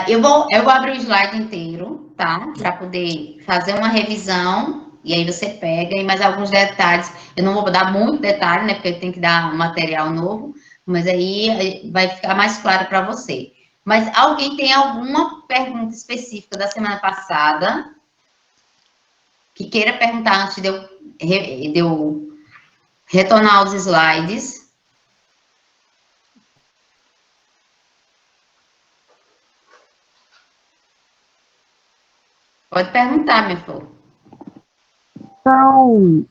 Eu vou abrir o slide inteiro, tá? Para poder fazer uma revisão, e aí você pega, e mais alguns detalhes. Eu não vou dar muito detalhe, né? Porque tem que dar um material novo, mas aí vai ficar mais claro para você. Mas alguém tem alguma pergunta específica da semana passada que queira perguntar antes de eu retornar aos slides? Pode perguntar, minha flor. Então,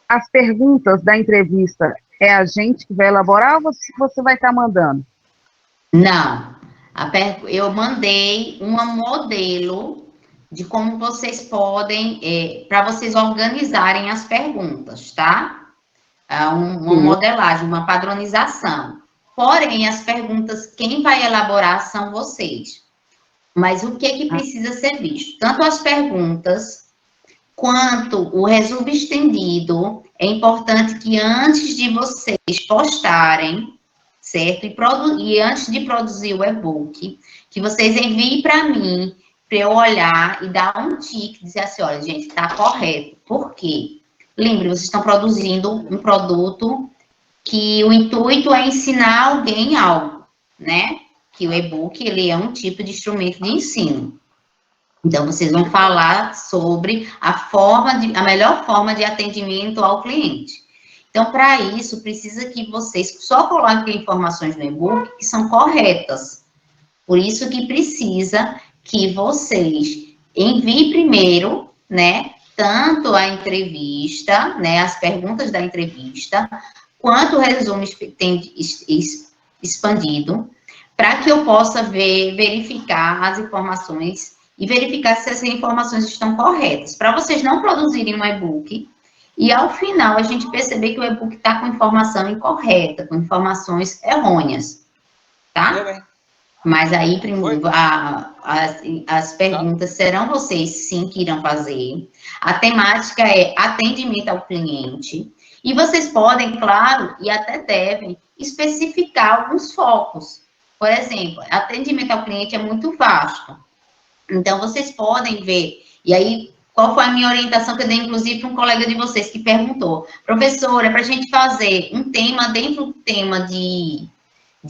as perguntas da entrevista é a gente que vai elaborar ou você vai estar mandando? Não. Eu mandei um modelo de como vocês podem, para vocês organizarem as perguntas, tá? Uma Sim. modelagem, uma padronização. Porém, as perguntas, quem vai elaborar são vocês. Mas o que Ah, precisa ser visto? Tanto as perguntas quanto o resumo estendido, é importante que antes de vocês postarem, certo? E antes de produzir o e-book, que vocês enviem para mim, para eu olhar e dar um tique, dizer assim, olha, gente, está correto. Por quê? Lembre, vocês estão produzindo um produto que o intuito é ensinar alguém algo, né? Que o e-book, ele é um tipo de instrumento de ensino. Então, vocês vão falar sobre a melhor forma de atendimento ao cliente. Então, para isso, precisa que vocês só coloquem informações no e-book que são corretas. Por isso que precisa que vocês enviem primeiro, né, tanto a entrevista, né, as perguntas da entrevista, quanto o resumo expandido, para que eu possa verificar as informações e verificar se essas informações estão corretas, para vocês não produzirem um e-book e ao final a gente perceber que o e-book está com informação incorreta, com informações errôneas, tá? Mas aí, as perguntas serão vocês, sim, que irão fazer. A temática é atendimento ao cliente. E vocês podem, claro, e até devem, especificar alguns focos. Por exemplo, atendimento ao cliente é muito vasto. Então, vocês podem ver. E aí, qual foi a minha orientação que eu dei, inclusive, para um colega de vocês que perguntou: professora, para a gente fazer um tema dentro do tema de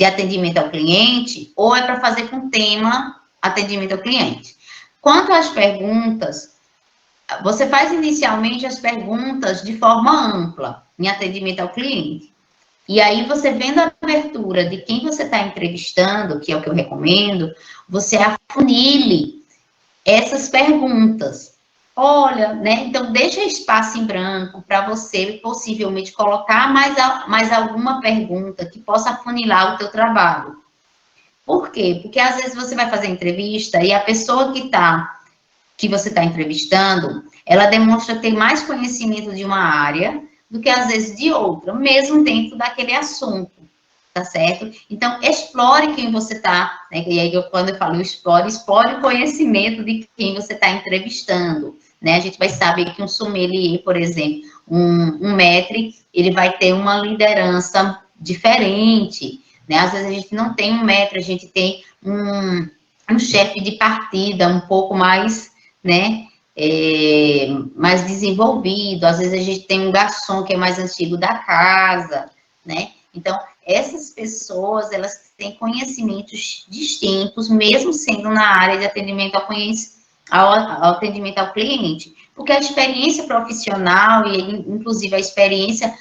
atendimento ao cliente, ou é para fazer com tema atendimento ao cliente. Quanto às perguntas, você faz inicialmente as perguntas de forma ampla, em atendimento ao cliente. E aí, você vendo a abertura de quem você está entrevistando, que é o que eu recomendo, você afunile essas perguntas. Olha, né? Então, deixa espaço em branco para você, possivelmente, colocar mais alguma pergunta que possa afunilar o teu trabalho. Por quê? Porque, às vezes, você vai fazer entrevista e a pessoa que você está entrevistando, ela demonstra ter mais conhecimento de uma área do que, às vezes, de outra, mesmo dentro daquele assunto, tá certo? Então, explore quem você está, né? E aí, quando eu falo explore o conhecimento de quem você está entrevistando, né? A gente vai saber que um sommelier, por exemplo, um maître, ele vai ter uma liderança diferente, né? Às vezes a gente não tem um maître, a gente tem um chefe de partida um pouco mais, né? Mais desenvolvido, às vezes a gente tem um garçom que é mais antigo da casa, né? Então, essas pessoas, elas têm conhecimentos distintos, mesmo sendo na área de atendimento ao atendimento ao cliente, porque a experiência profissional e, inclusive, a experiência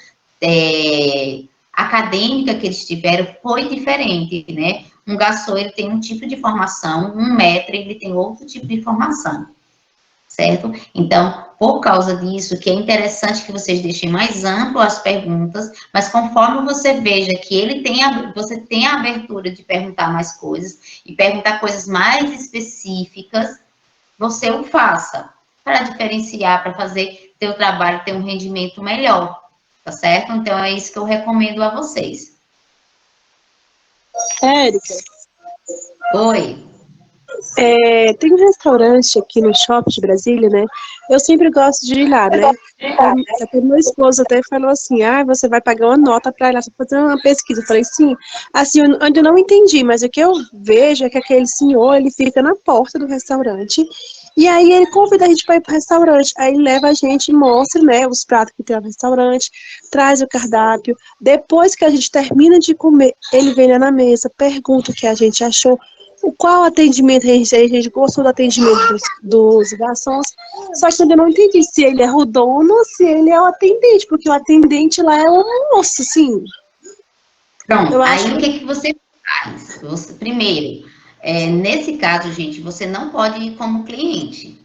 acadêmica que eles tiveram foi diferente, né? Um garçom, ele tem um tipo de formação, um maître, ele tem outro tipo de formação, certo? Então, por causa disso, que é interessante que vocês deixem mais amplo as perguntas, mas conforme você veja que você tem a abertura de perguntar mais coisas e perguntar coisas mais específicas, você o faça para diferenciar, para fazer teu trabalho ter um rendimento melhor, tá certo? Então, é isso que eu recomendo a vocês. Érica, Oi. Tem um restaurante aqui no shopping de Brasília, né? Eu sempre gosto de ir lá, né? Até meu esposo até falou assim, você vai pagar uma nota para ir lá fazer uma pesquisa. Eu falei, sim. Assim, eu ainda não entendi, mas o que eu vejo é que aquele senhor, ele fica na porta do restaurante, e aí ele convida a gente para ir pro restaurante. Aí ele leva a gente e mostra, né, os pratos que tem no restaurante, traz o cardápio. Depois que a gente termina de comer, ele vem lá na mesa, pergunta o que a gente achou, qual atendimento a gente gostou do atendimento dos garçons, só que eu ainda não entendi se ele é o dono ou se ele é o atendente, porque o atendente lá é um moço, assim. Pronto, Eu aí acho o que que você faz? Primeiro, nesse caso, gente, você não pode ir como cliente.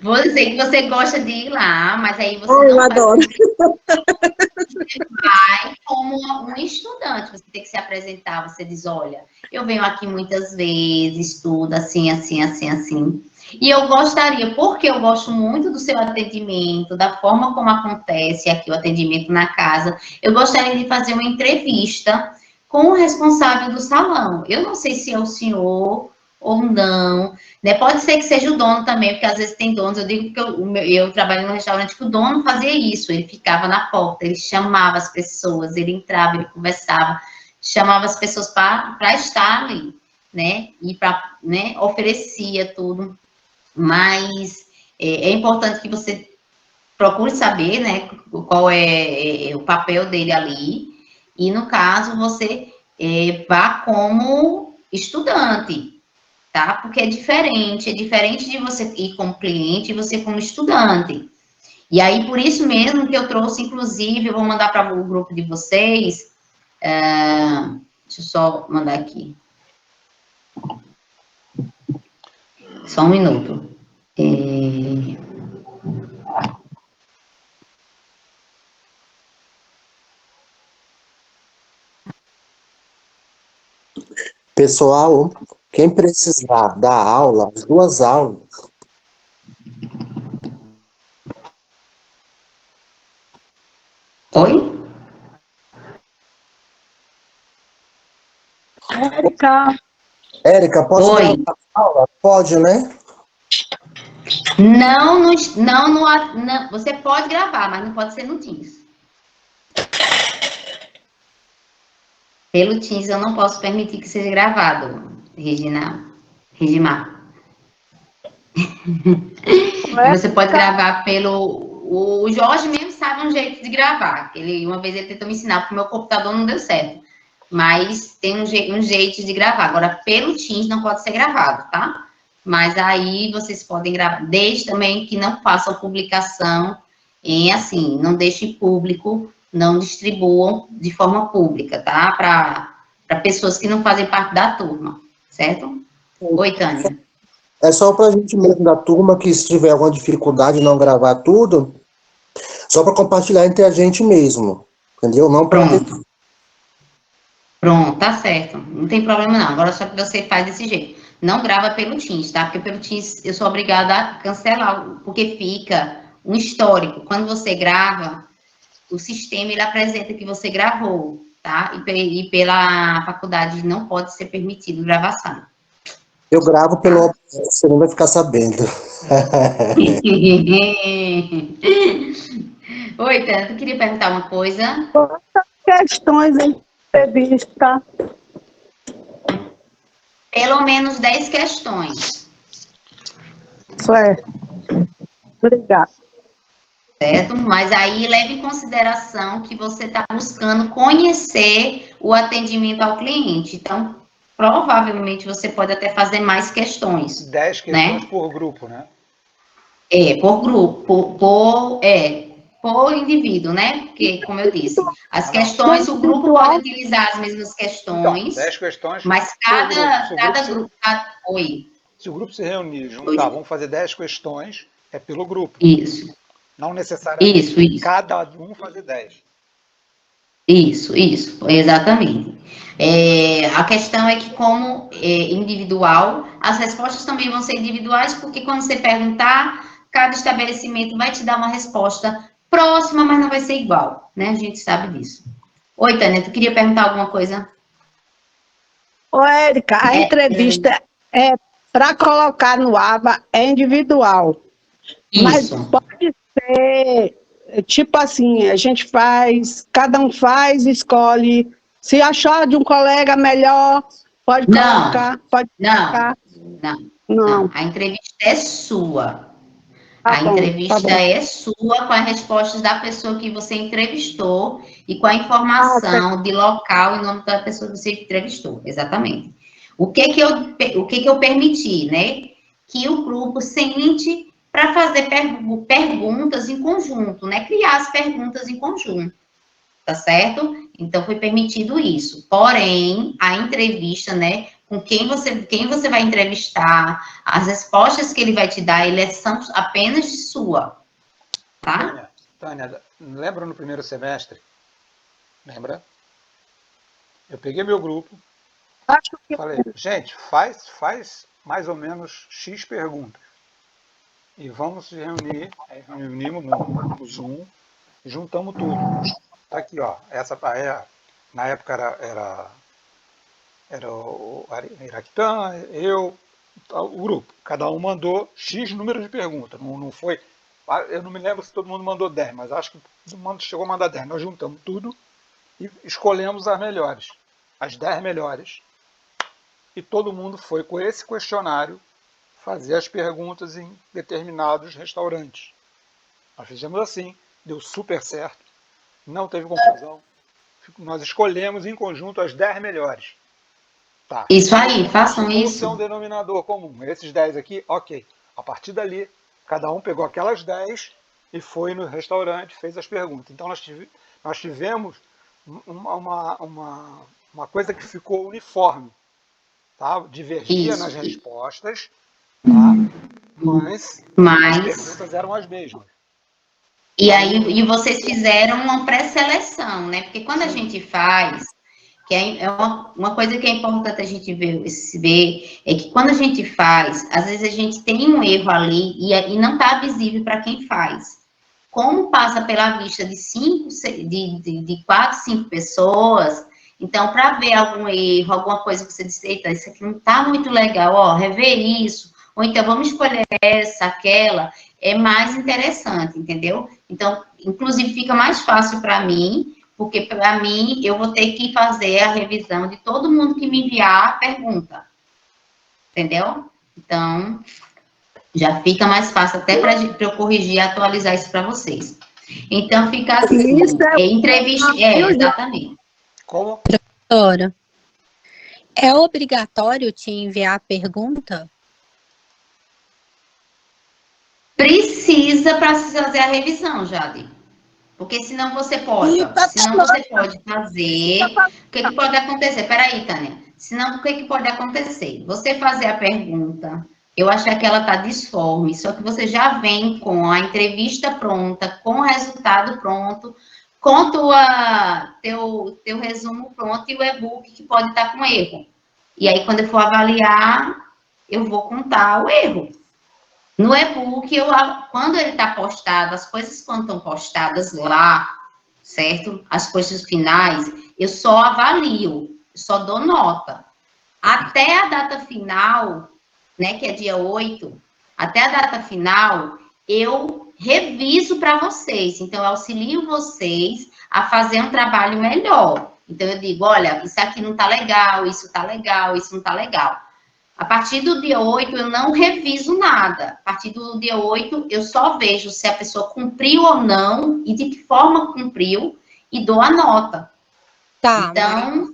Vou dizer que você gosta de ir lá, mas aí você eu não vai adoro. como cliente, vai como um estudante. Você tem que se apresentar, você diz, olha, eu venho aqui muitas vezes, estudo assim, assim, assim, assim. E eu gostaria, porque eu gosto muito do seu atendimento, da forma como acontece aqui o atendimento na casa, eu gostaria de fazer uma entrevista com o responsável do salão. Eu não sei se é o senhor ou não, né? Pode ser que seja o dono também, porque às vezes tem donos, eu digo que eu trabalho num restaurante que o dono fazia isso, ele ficava na porta, ele chamava as pessoas, ele entrava, ele conversava, chamava as pessoas para estar ali, né? E para, né, oferecia tudo. Mas é importante que você procure saber, né, qual é o papel dele ali, e no caso você vá como estudante, tá? Porque é diferente de você ir como cliente e você como estudante. E aí, por isso mesmo que eu trouxe, inclusive, eu vou mandar para o grupo de vocês, deixa eu só mandar aqui. Só um minuto. Pessoal, quem precisar dar aula, as 2 aulas. Oi? Érica, pode Oi. gravar a aula? Pode, né? Não, você pode gravar, mas não pode ser no Teams. Pelo Teams eu não posso permitir que seja gravado, Regimar. Você pode gravar pelo... O Jorge mesmo sabe um jeito de gravar. Uma vez ele tentou me ensinar, porque o meu computador não deu certo. Mas tem um jeito de gravar. Agora, pelo Teams não pode ser gravado, tá? Mas aí vocês podem gravar, desde também que não façam publicação assim, não deixem público, não distribuam de forma pública, tá? Para pessoas que não fazem parte da turma, certo? Oi, Tânia. É só para a gente mesmo da turma que se tiver alguma dificuldade de não gravar tudo, só para compartilhar entre a gente mesmo, entendeu? Não para Pronto, tá certo. Não tem problema não. Agora só que você faz desse jeito. Não grava pelo Teams, tá? Porque pelo Teams eu sou obrigada a cancelar, porque fica um histórico. Quando você grava, o sistema ele apresenta que você gravou, tá? E pela faculdade não pode ser permitido gravação. Eu gravo pelo OBS, você não vai ficar sabendo. Oi, Tânia, tu queria perguntar uma coisa? questões em entrevista. Pelo menos 10 questões. Certo. Obrigada. Certo? Mas aí leve em consideração que você está buscando conhecer o atendimento ao cliente. Então, provavelmente você pode até fazer mais questões. 10 questões, né? Por grupo, né? Por grupo, por indivíduo, né? Porque, como eu disse, as questões, o grupo pode utilizar as mesmas questões. Então, 10 questões. Mas cada grupo. Oi. Se o grupo se reunir, juntar, vamos fazer 10 questões, é pelo grupo. Isso. Não necessariamente isso. Cada um fazer 10. Isso, exatamente. A questão é que, como individual, as respostas também vão ser individuais, porque quando você perguntar, cada estabelecimento vai te dar uma resposta próxima, mas não vai ser igual, né? A gente sabe disso. Oi, Tânia, tu queria perguntar alguma coisa? Ô, Érica, a entrevista é para colocar no ABA é individual. Mas Isso. pode ser, tipo assim, a gente faz, cada um faz, escolhe. Se achar de um colega melhor, pode Não, colocar, pode não, colocar. não, Não, não. A entrevista é sua. tá A bom, tá entrevista bom. é sua com as respostas da pessoa que você entrevistou e com a Ah, informação de local e nome da pessoa que você entrevistou, exatamente. O que que eu permiti, né? Que o grupo sente para fazer perguntas em conjunto, né? Criar as perguntas em conjunto, tá certo? Então, foi permitido isso. Porém, a entrevista, né? Com quem você vai entrevistar, as respostas que ele vai te dar, eles são apenas de sua, tá? Tânia, lembra no primeiro semestre? Lembra? Eu peguei meu grupo, acho que falei, gente, faz mais ou menos X perguntas. E vamos se reunir, aí reunimos no Zoom, e juntamos tudo. Tá aqui, ó. Essa na época era o Iraquitã, eu, o grupo. Cada um mandou X número de perguntas. Não foi. Eu não me lembro se todo mundo mandou 10, mas acho que todo mundo chegou a mandar 10. Nós juntamos tudo e escolhemos as melhores, as 10 melhores. E todo mundo foi com esse questionário fazer as perguntas em determinados restaurantes. Nós fizemos assim, deu super certo, não teve confusão. Nós escolhemos em conjunto as 10 melhores. Tá. Isso aí, façam Qual é um isso. denominador comum? Esses 10 aqui, ok. A partir dali, cada um pegou aquelas 10 e foi no restaurante, fez as perguntas. Então nós tivemos uma coisa que ficou uniforme. Tá? Divergia nas Isso. respostas, tá? Mas as Mas, perguntas eram as mesmas. e aí, e vocês fizeram uma pré-seleção, né? Porque quando a Sim. gente faz, que é uma coisa que é importante a gente ver, é que quando a gente faz, às vezes a gente tem um erro ali e não está visível para quem faz. Como passa pela vista de 4, 5 pessoas, então, para ver algum erro, alguma coisa que você disse, eita, isso aqui não está muito legal, ó, rever isso, ou então vamos escolher essa, aquela, é mais interessante, entendeu? Então, inclusive, fica mais fácil para mim, porque para mim, eu vou ter que fazer a revisão de todo mundo que me enviar a pergunta, entendeu? Então, já fica mais fácil até para eu corrigir e atualizar isso para vocês. Então, fica assim, isso entrevista, exatamente. Como? Doutora, é obrigatório te enviar a pergunta? Precisa para fazer a revisão, Jade. Porque senão você pode fazer. O que pode acontecer? Peraí, Tânia. Senão, o que pode acontecer? Você fazer a pergunta, eu achar que ela está disforme, só que você já vem com a entrevista pronta, com o resultado pronto, com teu resumo pronto e o e-book que pode estar com erro. E aí, quando eu for avaliar, eu vou contar o erro. No e-book, quando ele está postado, as coisas quando estão postadas lá, certo? As coisas finais, eu só avalio, só dou nota. Até a data final, né, que é dia 8, até a data final, eu reviso para vocês. Então, eu auxilio vocês a fazer um trabalho melhor. Então, eu digo, olha, isso aqui não está legal, isso está legal, isso não está legal. A partir do dia 8, eu não reviso nada. A partir do dia 8, eu só vejo se a pessoa cumpriu ou não e de que forma cumpriu e dou a nota. Tá, então,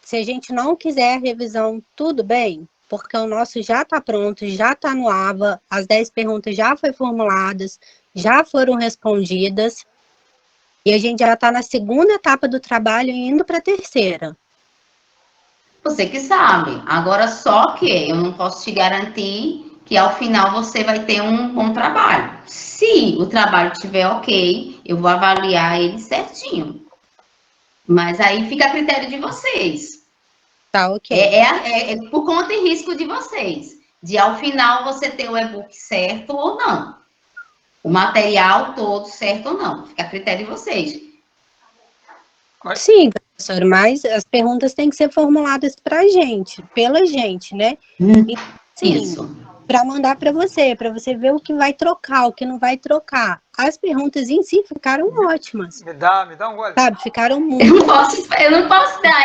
se a gente não quiser a revisão, tudo bem? Porque o nosso já está pronto, já está no AVA, as 10 perguntas já foram formuladas, já foram respondidas, e a gente já está na segunda etapa do trabalho e indo para a terceira. Você que sabe. Agora, só que eu não posso te garantir que ao final você vai ter um bom trabalho. Se o trabalho estiver ok, eu vou avaliar ele certinho. Mas aí fica a critério de vocês. Tá, ok. É por conta e risco de vocês. De ao final você ter o e-book certo ou não. O material todo certo ou não. Fica a critério de vocês. Sim, professora, mas as perguntas têm que ser formuladas pra gente, pela gente, né? E, sim, Isso. para mandar para você ver o que vai trocar, o que não vai trocar. As perguntas em si ficaram ótimas, Me dá um gole. sabe? Ficaram Eu muito. não posso dar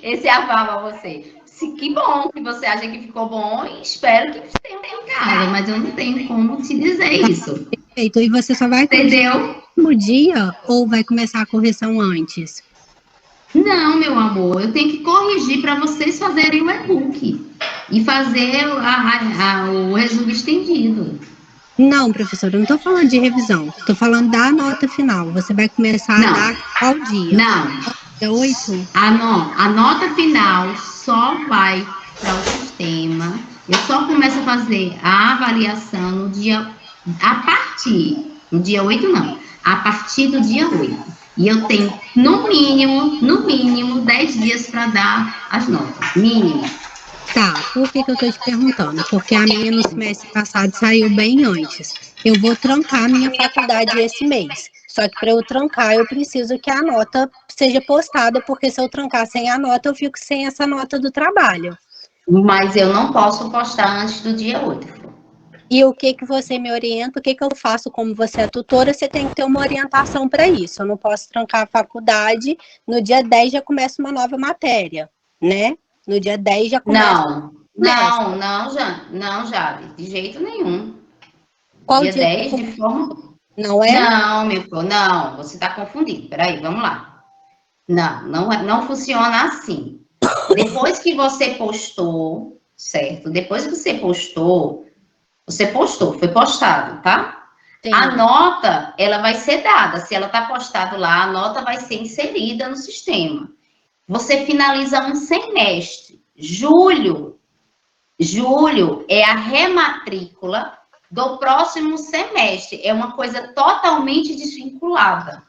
esse aval a você. Que bom que você acha que ficou bom e espero que você tenha em casa, mas eu não tenho como te dizer isso. Perfeito. E você só vai corrigir Entendeu? no dia ou vai começar a correção antes? Não, meu amor, eu tenho que corrigir para vocês fazerem o e-book e fazer o resumo estendido. Não, professora, eu não estou falando de revisão. Estou falando da nota final. Você vai começar Não. a dar qual dia? Não, Dia 8? a nota final só vai para o sistema. Eu só começo a fazer a avaliação no dia, no dia 8 não, a partir do dia 8. E eu tenho, no mínimo, 10 dias para dar as notas, mínimo. Tá, por que eu estou te perguntando? Porque a minha no semestre passado saiu bem antes. Eu vou trancar a minha faculdade esse mês. Só que para eu trancar, eu preciso que a nota seja postada, porque se eu trancar sem a nota, eu fico sem essa nota do trabalho. Mas eu não posso postar antes do dia 8. E o que você me orienta, o que eu faço como você é tutora, você tem que ter uma orientação para isso. Eu não posso trancar a faculdade, no dia 10 já começa uma nova matéria, né? No dia 10 já começa. Não, Jade, de jeito nenhum. Qual dia dia 10, de forma... Não é? Não, meu filho, não, você está confundindo. Peraí, vamos lá. Não funciona assim. Depois que você postou, certo? Depois que você postou, foi postado, tá? Sim. A nota, ela vai ser dada. Se ela está postada lá, a nota vai ser inserida no sistema. Você finaliza um semestre. Julho é a rematrícula do próximo semestre. É uma coisa totalmente desvinculada.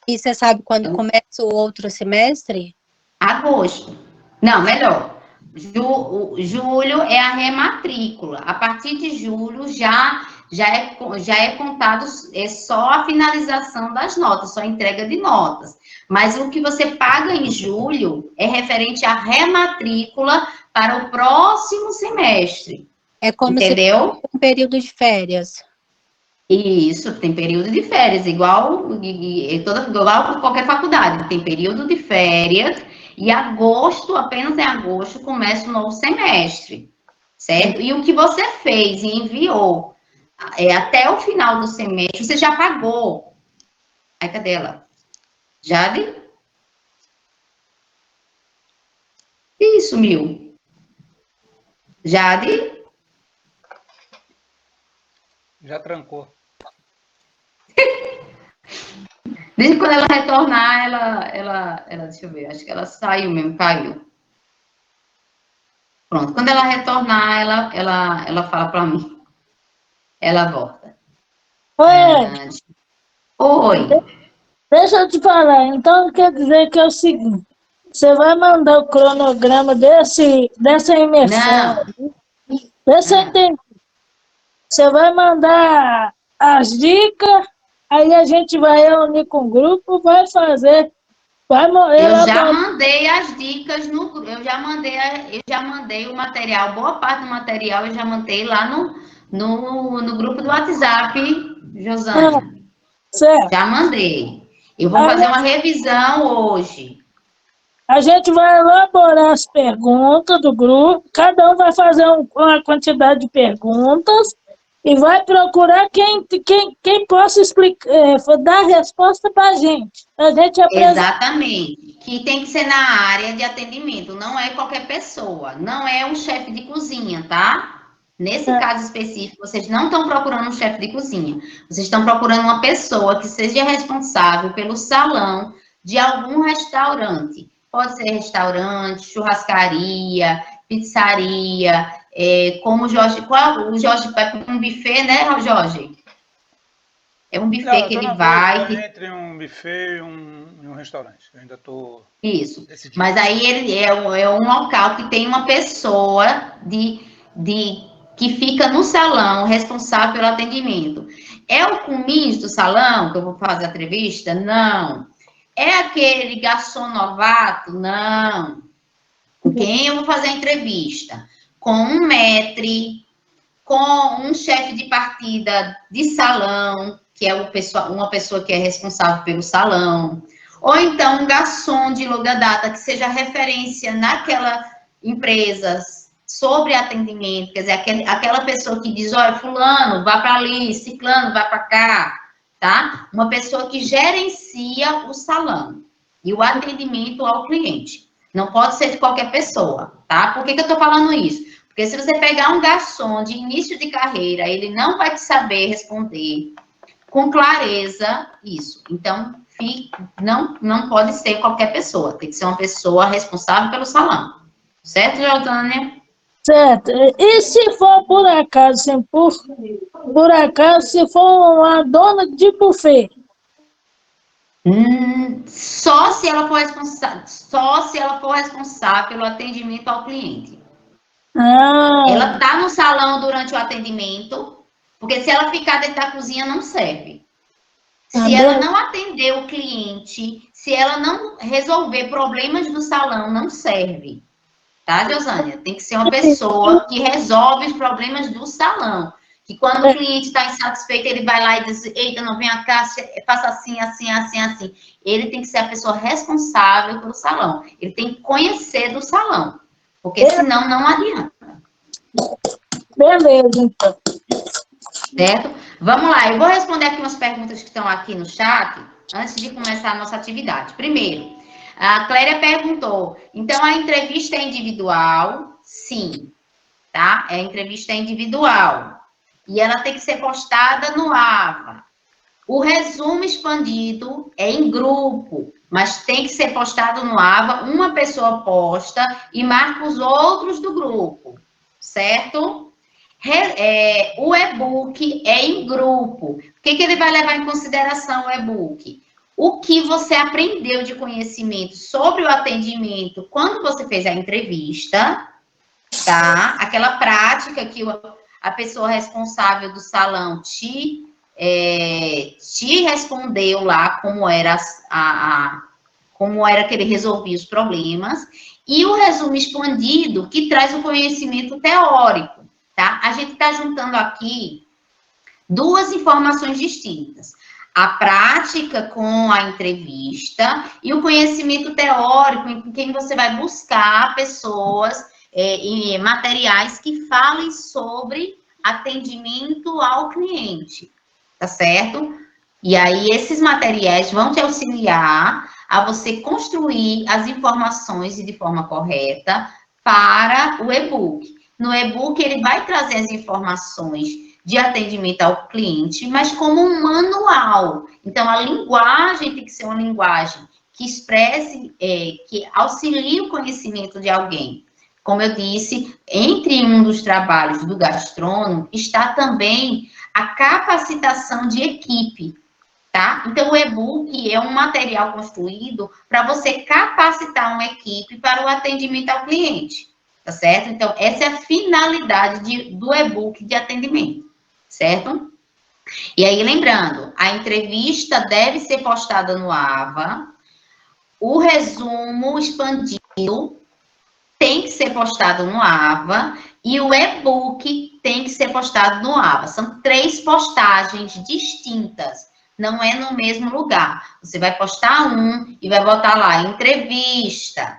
E você sabe quando começa o outro semestre? Agosto. Não, melhor. Julho é a rematrícula. A partir de julho já é contado, é só a finalização das notas, só a entrega de notas. Mas o que você paga em julho é referente à rematrícula para o próximo semestre. É como entendeu? Se um período de férias. Isso, tem período de férias, igual qualquer faculdade, tem período de férias, e apenas em agosto, começa o novo semestre, certo? E o que você fez e enviou até o final do semestre, você já pagou. Aí, cadê ela? Jade? Ih, sumiu. Jade? Já trancou. Desde quando ela retornar, ela, deixa eu ver, acho que ela saiu mesmo, caiu. Pronto, quando ela retornar, ela fala para mim. Ela volta. Oi. Deixa eu te falar, então quer dizer que é o seguinte, você vai mandar o cronograma dessa imersão. Você vai mandar as dicas, aí a gente vai reunir com o grupo, vai fazer. Eu já mandei as dicas no grupo, eu já mandei o material, boa parte do material eu já mandei lá no grupo do WhatsApp, Josânia. Certo. Já mandei. Eu vou fazer uma revisão hoje. A gente vai elaborar as perguntas do grupo, cada um vai fazer uma quantidade de perguntas e vai procurar quem possa explicar, dar resposta para a gente. Exatamente. Que tem que ser na área de atendimento, não é qualquer pessoa, não é um chefe de cozinha, tá? Nesse caso específico, vocês não estão procurando um chefe de cozinha, vocês estão procurando uma pessoa que seja responsável pelo salão de algum restaurante. Pode ser restaurante, churrascaria, pizzaria, como o Jorge... O Jorge vai para um buffet, né, Jorge? É um buffet que ele vai... Entre um buffet e um restaurante. Eu ainda estou... Isso. Decidindo. Mas aí ele é um local que tem uma pessoa que fica no salão, responsável pelo atendimento. É o Cummins do salão que eu vou fazer a entrevista? Não. É aquele garçom novato? Não. Com quem eu vou fazer a entrevista? Com um maître, com um chefe de partida de salão, que é uma pessoa que é responsável pelo salão, ou então um garçom de longa data, que seja referência naquela empresa sobre atendimento, quer dizer, aquela pessoa que diz, olha, fulano, vá para ali, ciclano, vá para cá, tá? Uma pessoa que gerencia o salão e o atendimento ao cliente. Não pode ser de qualquer pessoa, tá? Por que eu tô falando isso? Porque se você pegar um garçom de início de carreira, ele não vai te saber responder com clareza isso. Então, não pode ser qualquer pessoa. Tem que ser uma pessoa responsável pelo salão. Certo, Jordânia? Certo. E se for por acaso, assim, por acaso, se for uma dona de buffet? Só se ela for responsável pelo atendimento ao cliente. Ela está no salão durante o atendimento, porque se ela ficar dentro da cozinha, não serve. Se ela não atender o cliente, se ela não resolver problemas do salão, não serve. Tá, Josânia? Tem que ser uma pessoa que resolve os problemas do salão. Que quando o cliente está insatisfeito, ele vai lá e diz, eita, não, vem cá, faça assim, assim, assim, assim. Ele tem que ser a pessoa responsável pelo salão. Ele tem que conhecer do salão. Porque senão não adianta. Beleza, então. Certo? Vamos lá, eu vou responder aqui umas perguntas que estão aqui no chat, antes de começar a nossa atividade. Primeiro, a Cléria perguntou, então a entrevista é individual? Sim, tá? A entrevista é individual. E ela tem que ser postada no AVA. O resumo expandido é em grupo, mas tem que ser postado no AVA, uma pessoa posta e marca os outros do grupo, certo? O e-book é em grupo. O que ele vai levar em consideração, o e-book? O que você aprendeu de conhecimento sobre o atendimento quando você fez a entrevista, tá? Aquela prática que a pessoa responsável do salão te respondeu lá como era que ele resolvia os problemas, e o resumo expandido, que traz o conhecimento teórico, tá? A gente está juntando aqui duas informações distintas. A prática com a entrevista e o conhecimento teórico, em quem você vai buscar pessoas e materiais que falem sobre atendimento ao cliente, tá certo? E aí, esses materiais vão te auxiliar a você construir as informações de forma correta para o e-book. No e-book, ele vai trazer as informações de atendimento ao cliente, mas como um manual. Então, a linguagem tem que ser uma linguagem que expresse, que auxilie o conhecimento de alguém. Como eu disse, entre um dos trabalhos do gastrônomo está também a capacitação de equipe, tá? Então, o e-book é um material construído para você capacitar uma equipe para o atendimento ao cliente, tá certo? Então, essa é a finalidade do e-book de atendimento, certo? E aí, lembrando, a entrevista deve ser postada no AVA, o resumo expandido tem que ser postado no AVA e o e-book tem que ser postado no AVA. São 3 postagens distintas, não é no mesmo lugar. Você vai postar um e vai botar lá, entrevista.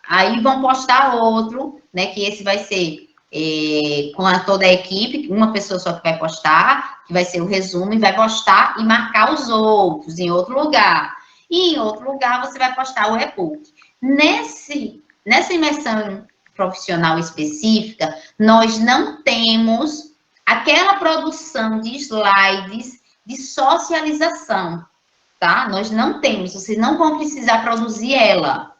Aí vão postar outro, né, que esse vai ser com toda a equipe, uma pessoa só que vai postar, que vai ser o resumo, e vai postar e marcar os outros em outro lugar. E em outro lugar você vai postar o e-book. Nessa imersão profissional específica, nós não temos aquela produção de slides de socialização, tá? Nós não temos, vocês não vão precisar produzir ela.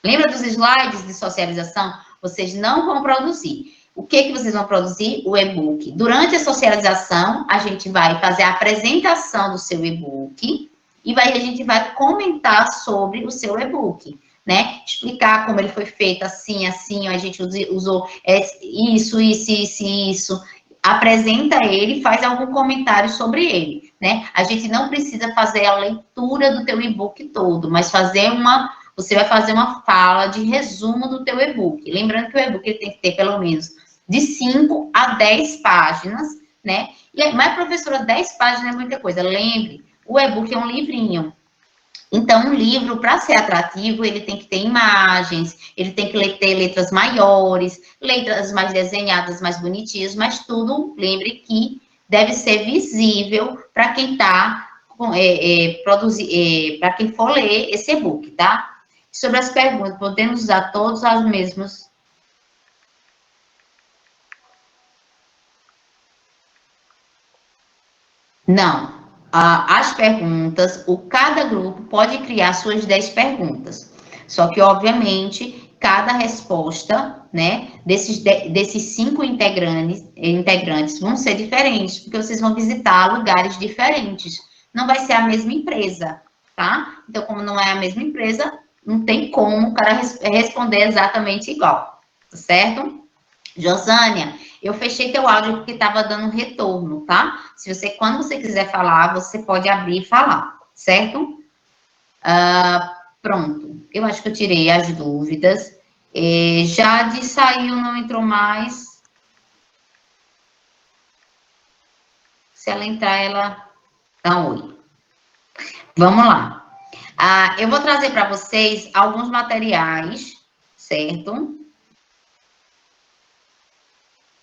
Lembra dos slides de socialização? Vocês não vão produzir. O que vocês vão produzir? O e-book. Durante a socialização, a gente vai fazer a apresentação do seu e-book e a gente vai comentar sobre o seu e-book, né? Explicar como ele foi feito, assim, assim, a gente usou isso. Apresenta ele, faz algum comentário sobre ele. né? A gente não precisa fazer a leitura do teu e-book todo, mas você vai fazer uma fala de resumo do teu e-book. Lembrando que o e-book ele tem que ter pelo menos de 5 a 10 páginas, né? Mas, professora, 10 páginas é muita coisa. Lembre, o e-book é um livrinho. Então, um livro, para ser atrativo, ele tem que ter imagens, ele tem que ter letras maiores, letras mais desenhadas, mais bonitinhas, mas tudo, lembre que deve ser visível para quem está para quem for ler esse e-book, tá? Sobre as perguntas, podemos usar todos os mesmos. Não. As perguntas, cada grupo pode criar suas 10 perguntas. Só que, obviamente, cada resposta, né, desses 5 integrantes vão ser diferentes, porque vocês vão visitar lugares diferentes. Não vai ser a mesma empresa, tá? Então, como não é a mesma empresa, não tem como o cara responder exatamente igual, tá certo? Josânia, eu fechei teu áudio porque estava dando retorno, tá? Quando você quiser falar, você pode abrir e falar, certo? Pronto. Eu acho que eu tirei as dúvidas. Jade saiu, não entrou mais. Se ela entrar, ela dá um oi. Vamos lá. Eu vou trazer para vocês alguns materiais, certo?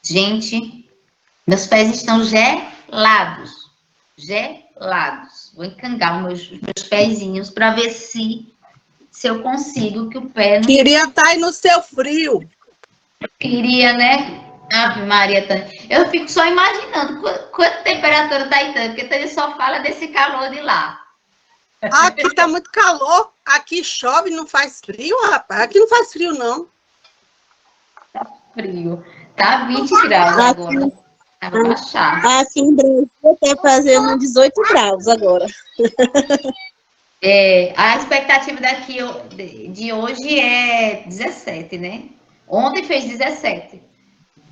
Gente, meus pés estão gelados. Gelados. Vou encangar os meus pezinhos para ver se eu consigo que o pé... Não... Queria estar aí no seu frio. Queria, né? Ave Maria, Tânia. Eu fico só imaginando quanta temperatura tá aí, Tânia, porque Tânia só fala desse calor de lá. Aqui tá muito calor. Aqui chove, não faz frio, rapaz. Aqui não faz frio, não. Tá frio. Tá 20 graus agora. Vai baixar. Aqui em Brasília tá fazendo 18 graus agora. A expectativa de hoje é 17, né? Ontem fez 17.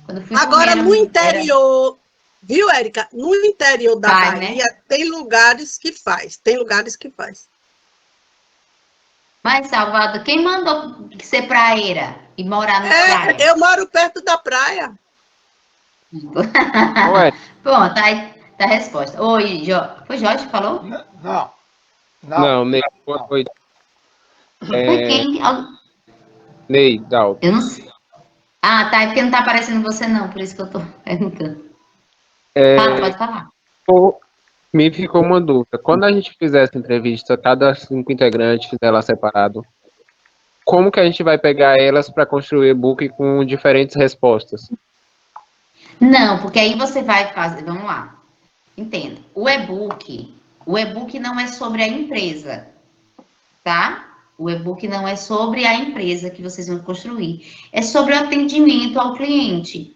Quando fui agora no interior, viu, Érica? No interior da Bahia, né? Tem lugares que faz. Mas, Salvador, quem mandou ser praieira e morar na praia? Eu moro perto da praia. Pronto, aí tá a resposta. Oi, foi Jorge que falou? Não, Ney, boa noite. Foi quem? Ney, Dalton. Eu não sei. Tá, é porque não tá aparecendo você não, por isso que eu tô perguntando. Pode falar. Me ficou uma dúvida. Quando a gente fizer essa entrevista, cada 5 integrantes fizer ela separado, como que a gente vai pegar elas para construir e-book com diferentes respostas? Não, porque aí você vai fazer... Vamos lá. Entenda. O e-book não é sobre a empresa, tá? O e-book não é sobre a empresa que vocês vão construir. É sobre o atendimento ao cliente.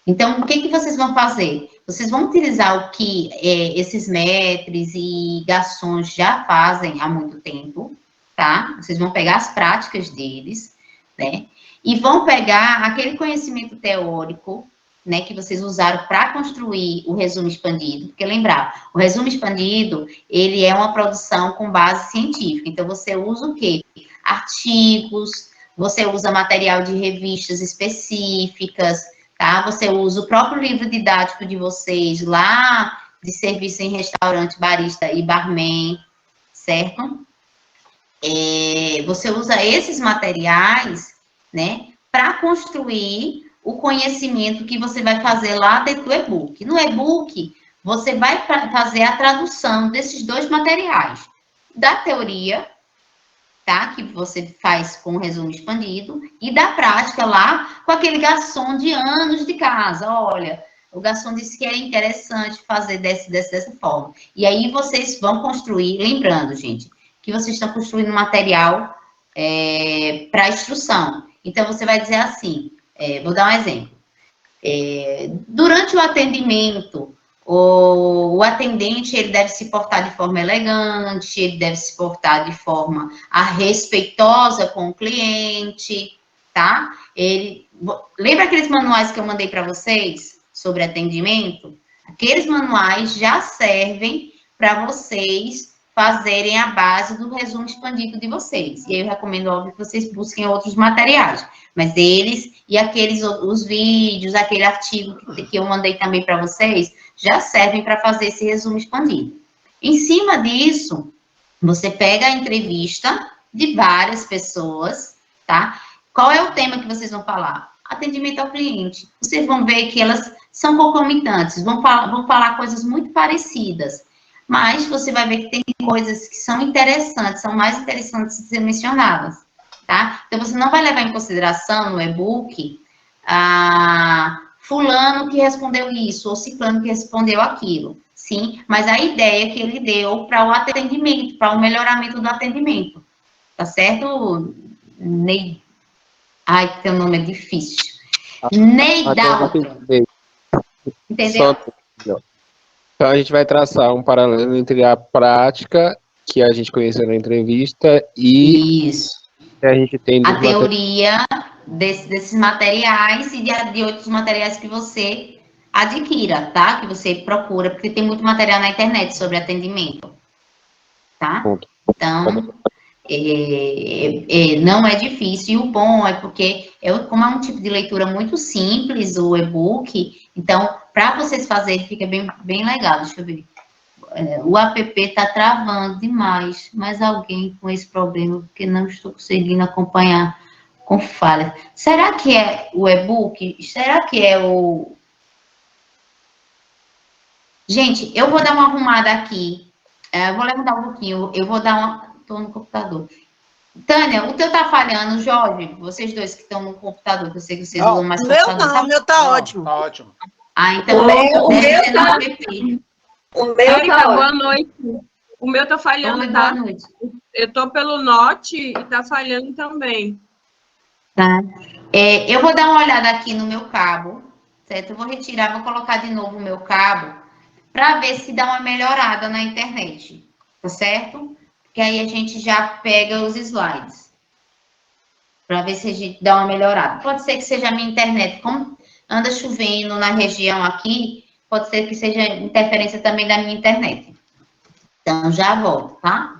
Então, o que vocês vão fazer? Vocês vão utilizar o que esses mestres e garçons já fazem há muito tempo, tá? Vocês vão pegar as práticas deles, né? E vão pegar aquele conhecimento teórico, né, que vocês usaram para construir o resumo expandido. Porque, lembrar, o resumo expandido, ele é uma produção com base científica. Então, você usa o quê? Artigos, você usa material de revistas específicas, tá? Você usa o próprio livro didático de vocês lá, de serviço em restaurante, barista e barman, certo? Você usa esses materiais, né, para construir o conhecimento que você vai fazer lá dentro do e-book. No e-book, você vai fazer a tradução desses 2 materiais. Da teoria, tá? Que você faz com o resumo expandido, e da prática lá, com aquele garçom de anos de casa. Olha, o garçom disse que é interessante fazer dessa forma. E aí vocês vão construir, lembrando, gente, que vocês estão construindo um material para instrução. Então, você vai dizer assim, vou dar um exemplo. Durante o atendimento, o atendente, ele deve se portar de forma elegante, ele deve se portar de forma respeitosa com o cliente, tá? Lembra aqueles manuais que eu mandei para vocês sobre atendimento? Aqueles manuais já servem para vocês fazerem a base do resumo expandido de vocês. E aí eu recomendo, óbvio, que vocês busquem outros materiais, mas eles e aqueles, os vídeos, aquele artigo que eu mandei também para vocês, já servem para fazer esse resumo expandido. Em cima disso, você pega a entrevista de várias pessoas, tá? Qual é o tema que vocês vão falar? Atendimento ao cliente. Vocês vão ver que elas são concomitantes, vão falar coisas muito parecidas, mas você vai ver que tem coisas que são interessantes, são mais interessantes de ser mencionadas, tá? Então, você não vai levar em consideração no e-book fulano que respondeu isso, ou ciclano que respondeu aquilo, sim, mas a ideia que ele deu para o atendimento, para o melhoramento do atendimento, tá certo, Ney? Ai, teu nome é difícil. Neidalton. Entendeu? Então, a gente vai traçar um paralelo entre a prática que a gente conheceu na entrevista e isso. Que a gente tem a teoria desses materiais e de outros materiais que você adquira, tá? Que você procura, porque tem muito material na internet sobre atendimento, tá? Então, não é difícil, e o bom é porque, como é um tipo de leitura muito simples, o e-book, então, para vocês fazerem, fica bem, bem legal. Deixa eu ver. O app está travando demais, mas alguém com esse problema, porque não estou conseguindo acompanhar com falha. Será que é o e-book? Será que é o... Gente, eu vou dar uma arrumada aqui. Vou levantar um pouquinho. Eu vou dar uma... Estou no computador. Tânia, o teu tá falhando, Jorge? Vocês dois que estão no computador, que eu sei que vocês usam mais computador. Não, o meu tá ótimo. Tá ótimo. Então deve ser no app. O meu tá boa ótimo. noite. O meu tá falhando, Oi, tá? boa noite. Eu tô pelo Note e tá falhando também. Tá. Eu vou dar uma olhada aqui no meu cabo, certo? Eu vou retirar, vou colocar de novo o meu cabo, para ver se dá uma melhorada na internet, tá certo? Porque aí a gente já pega os slides, para ver se a gente dá uma melhorada. Pode ser que seja a minha internet, como anda chovendo na região aqui, pode ser que seja interferência também da minha internet. Então, já volto, tá?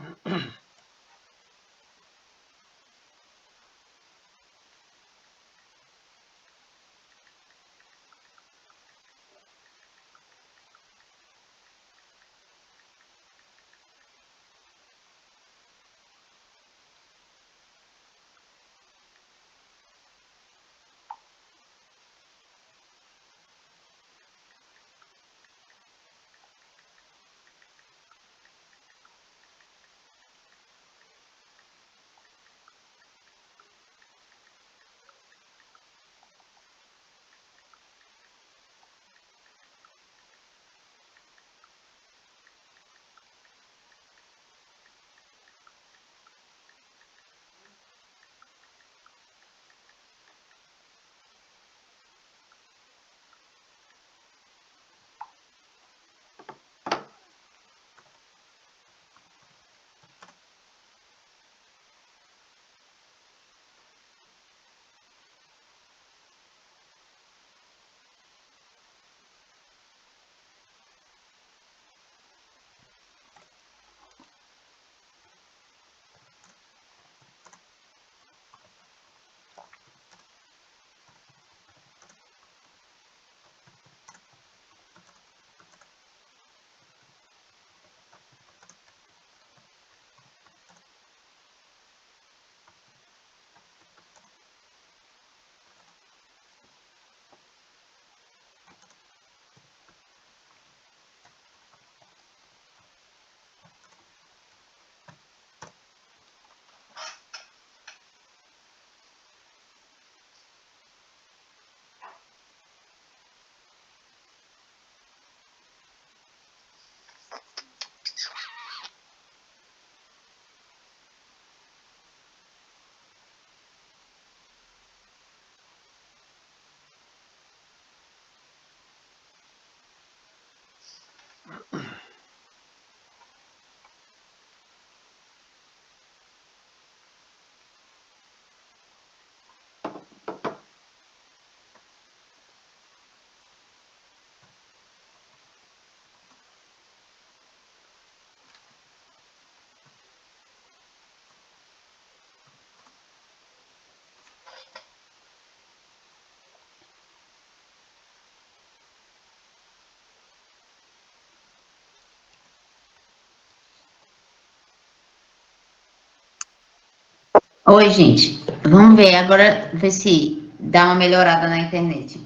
Oi, gente. Vamos ver agora, ver se dá uma melhorada na internet.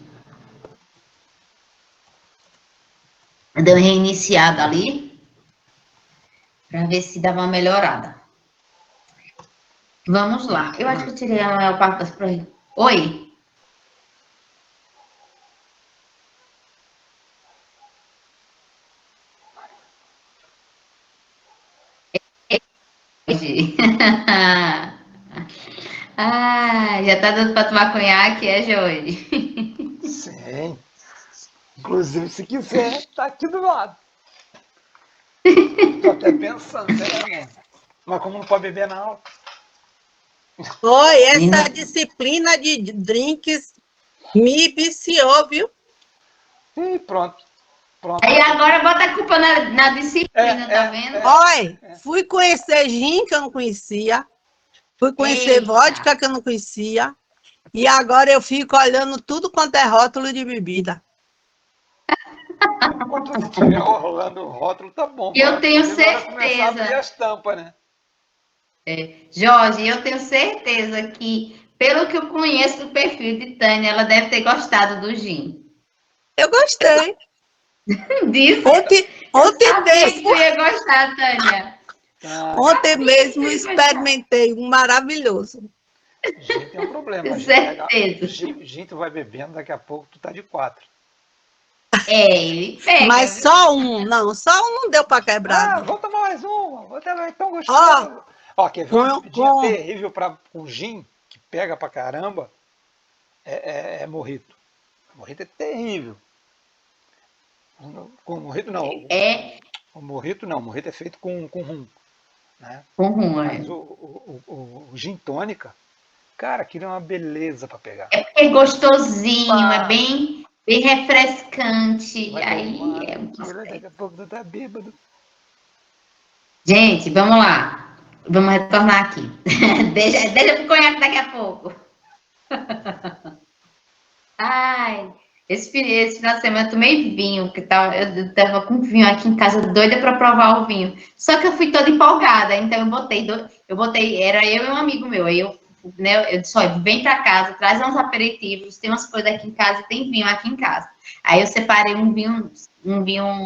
Deu uma reiniciada ali, para ver se dá uma melhorada. Vamos lá. Eu acho que eu tirei a maior parte das perguntas. Oi? Ah, já tá dando para tomar conhaque, Jorge? Sim. Inclusive, se quiser, tá aqui do lado. Tô até pensando, seriamente. Mas como não pode beber na aula. Oi, essa disciplina de drinks me viciou, viu? E pronto. Aí agora bota a culpa na disciplina, tá vendo? Oi, fui conhecer gin que eu não conhecia. Fui conhecer vodka que eu não conhecia. E agora eu fico olhando tudo quanto é rótulo de bebida. Enquanto você estiver rolando o rótulo, tá bom. Eu tenho Agora começar a certeza. abrir as tampas, né? Jorge, eu tenho certeza que, pelo que eu conheço do perfil de Tânia, ela deve ter gostado do gin. Eu gostei. Disso. Ontem mesmo. Que tu ia gostar, Tânia. Ontem mesmo experimentei um maravilhoso. Gin tem um problema. Certeza. Gin tu vai bebendo, daqui a pouco tu tá de 4. Ele pega. Mas só um não deu para quebrar. Vou tomar mais um. Vou ter tão gostoso. Ó, quer ver um dia terrível com gin, que pega pra caramba, é morrito. Morrito é terrível. Com morrito não. O morrito não. O morrito é feito com rum. Né? Com rum, Mas o gin tônica, cara, aquilo é uma beleza pra pegar. É gostosinho, é bem refrescante. Aí é muito daqui a pouco tu tá bêbado. Gente, vamos lá. Vamos retornar aqui. deixa pro conhaque daqui a pouco. Ai, esse final de semana eu tomei vinho, que eu tava com vinho aqui em casa, doida para provar o vinho. Só que eu fui toda empolgada, então eu botei, era eu e um amigo meu, aí eu disse, olha, vem para casa, traz uns aperitivos, tem umas coisas aqui em casa, tem vinho aqui em casa. Aí eu separei um vinho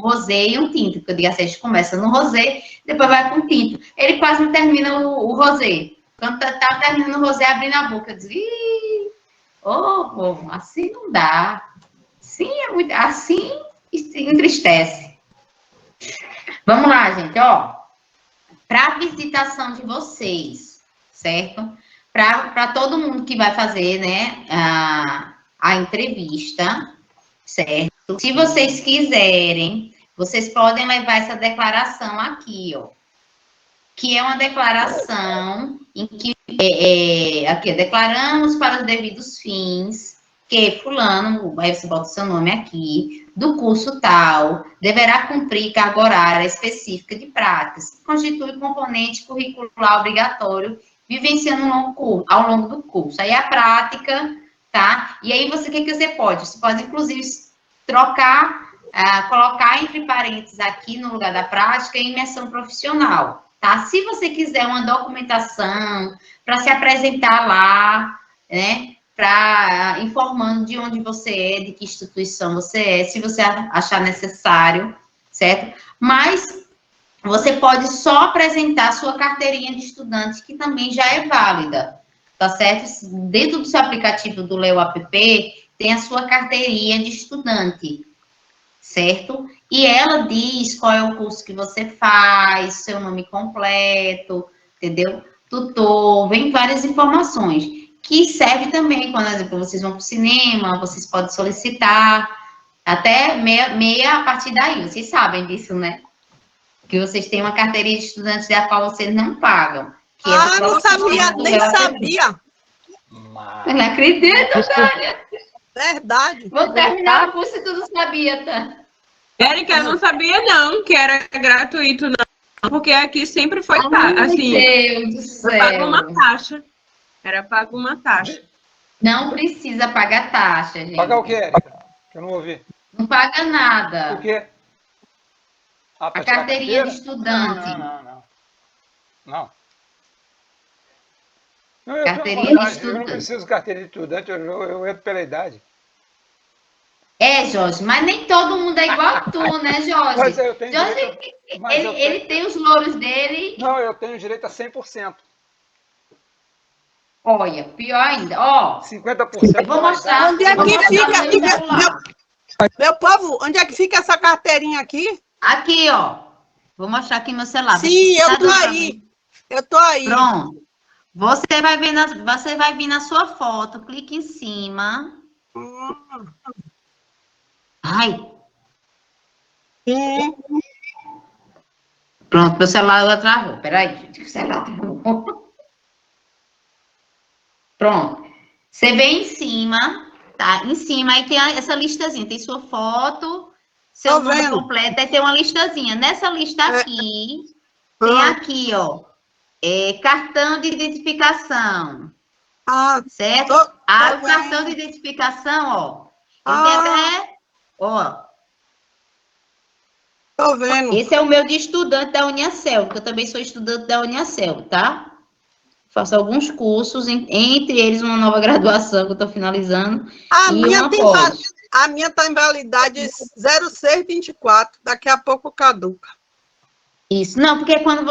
rosé e um tinto, porque eu digo assim, a gente começa no rosé, depois vai com tinto. Ele quase não termina o rosé. Quando tá terminando o rosé, abrindo a boca, eu disse, povo, assim não dá. Assim entristece. Vamos lá, gente, ó. Para a visitação de vocês, certo? Para todo mundo que vai fazer, né, a entrevista, certo? Se vocês quiserem, vocês podem levar essa declaração aqui, ó. Que é uma declaração em que aqui, declaramos para os devidos fins que fulano, aí você bota o seu nome aqui, do curso tal, deverá cumprir carga horária específica de práticas, que constitui componente curricular obrigatório, vivenciando ao longo do curso. Aí a prática, tá? E aí o que você pode? Você pode, inclusive, trocar, colocar entre parênteses aqui, no lugar da prática, imersão profissional. Tá? Se você quiser uma documentação para se apresentar lá, né, informando de onde você é, de que instituição você é, se você achar necessário, certo? Mas você pode só apresentar sua carteirinha de estudante, que também já é válida, tá certo? Dentro do seu aplicativo do Leo App, tem a sua carteirinha de estudante, certo? E ela diz qual é o curso que você faz, seu nome completo, entendeu? Tutor, vem várias informações, que serve também quando, por exemplo, vocês vão para o cinema, vocês podem solicitar, até meia a partir daí, vocês sabem disso, né? Que vocês têm uma carteirinha de estudantes da qual vocês não pagam. Que não sabia, nem sabia. Não acredito, Tânia. Verdade. Vou terminar o curso e tu não sabia, Tânia. Érica, eu não sabia não que era gratuito, não. Porque aqui sempre foi assim. Meu Deus do céu. Paga uma taxa. Era pago uma taxa. Não precisa pagar taxa, gente. Pagar o quê, Érica? Que eu não ouvi. Não paga nada. O quê? A carteirinha de estudante. Não. Não, eu tenho Carteirinha de vantagem, eu não estudante. preciso carteira de estudante, eu entro pela idade. Jorge, mas nem todo mundo é igual a tu, né, Jorge? Mas eu tenho Jorge, direito a... ele tem os louros dele. Não, eu tenho direito a 100%. Olha, pior ainda. Ó, 50%. eu vou mostrar. Onde é que fica? Meu, Meu povo, onde é que fica essa carteirinha aqui? aqui, ó. Vou mostrar aqui meu celular. Sim, Tá eu tô dando pra aí. ver? Eu tô aí. Pronto. Você vai vir na sua foto, clique em cima. Ai. Pronto, meu celular travou. Peraí, gente, o celular travou. Pronto. Você vem em cima, tá? Em cima, aí tem essa listazinha. Tem sua foto, seu nome completo, aí tem uma listazinha. Nessa lista aqui, tem aqui, ó, cartão de identificação. Certo? O cartão de identificação, ó, ele tem até, ó. Tô vendo. Esse é o meu de estudante da Uniacel, porque eu também sou estudante da Uniacel, tá? Faço alguns cursos, entre eles uma nova graduação que eu estou finalizando. A minha tá em validade 0624, daqui a pouco caduca. Isso, não, porque quando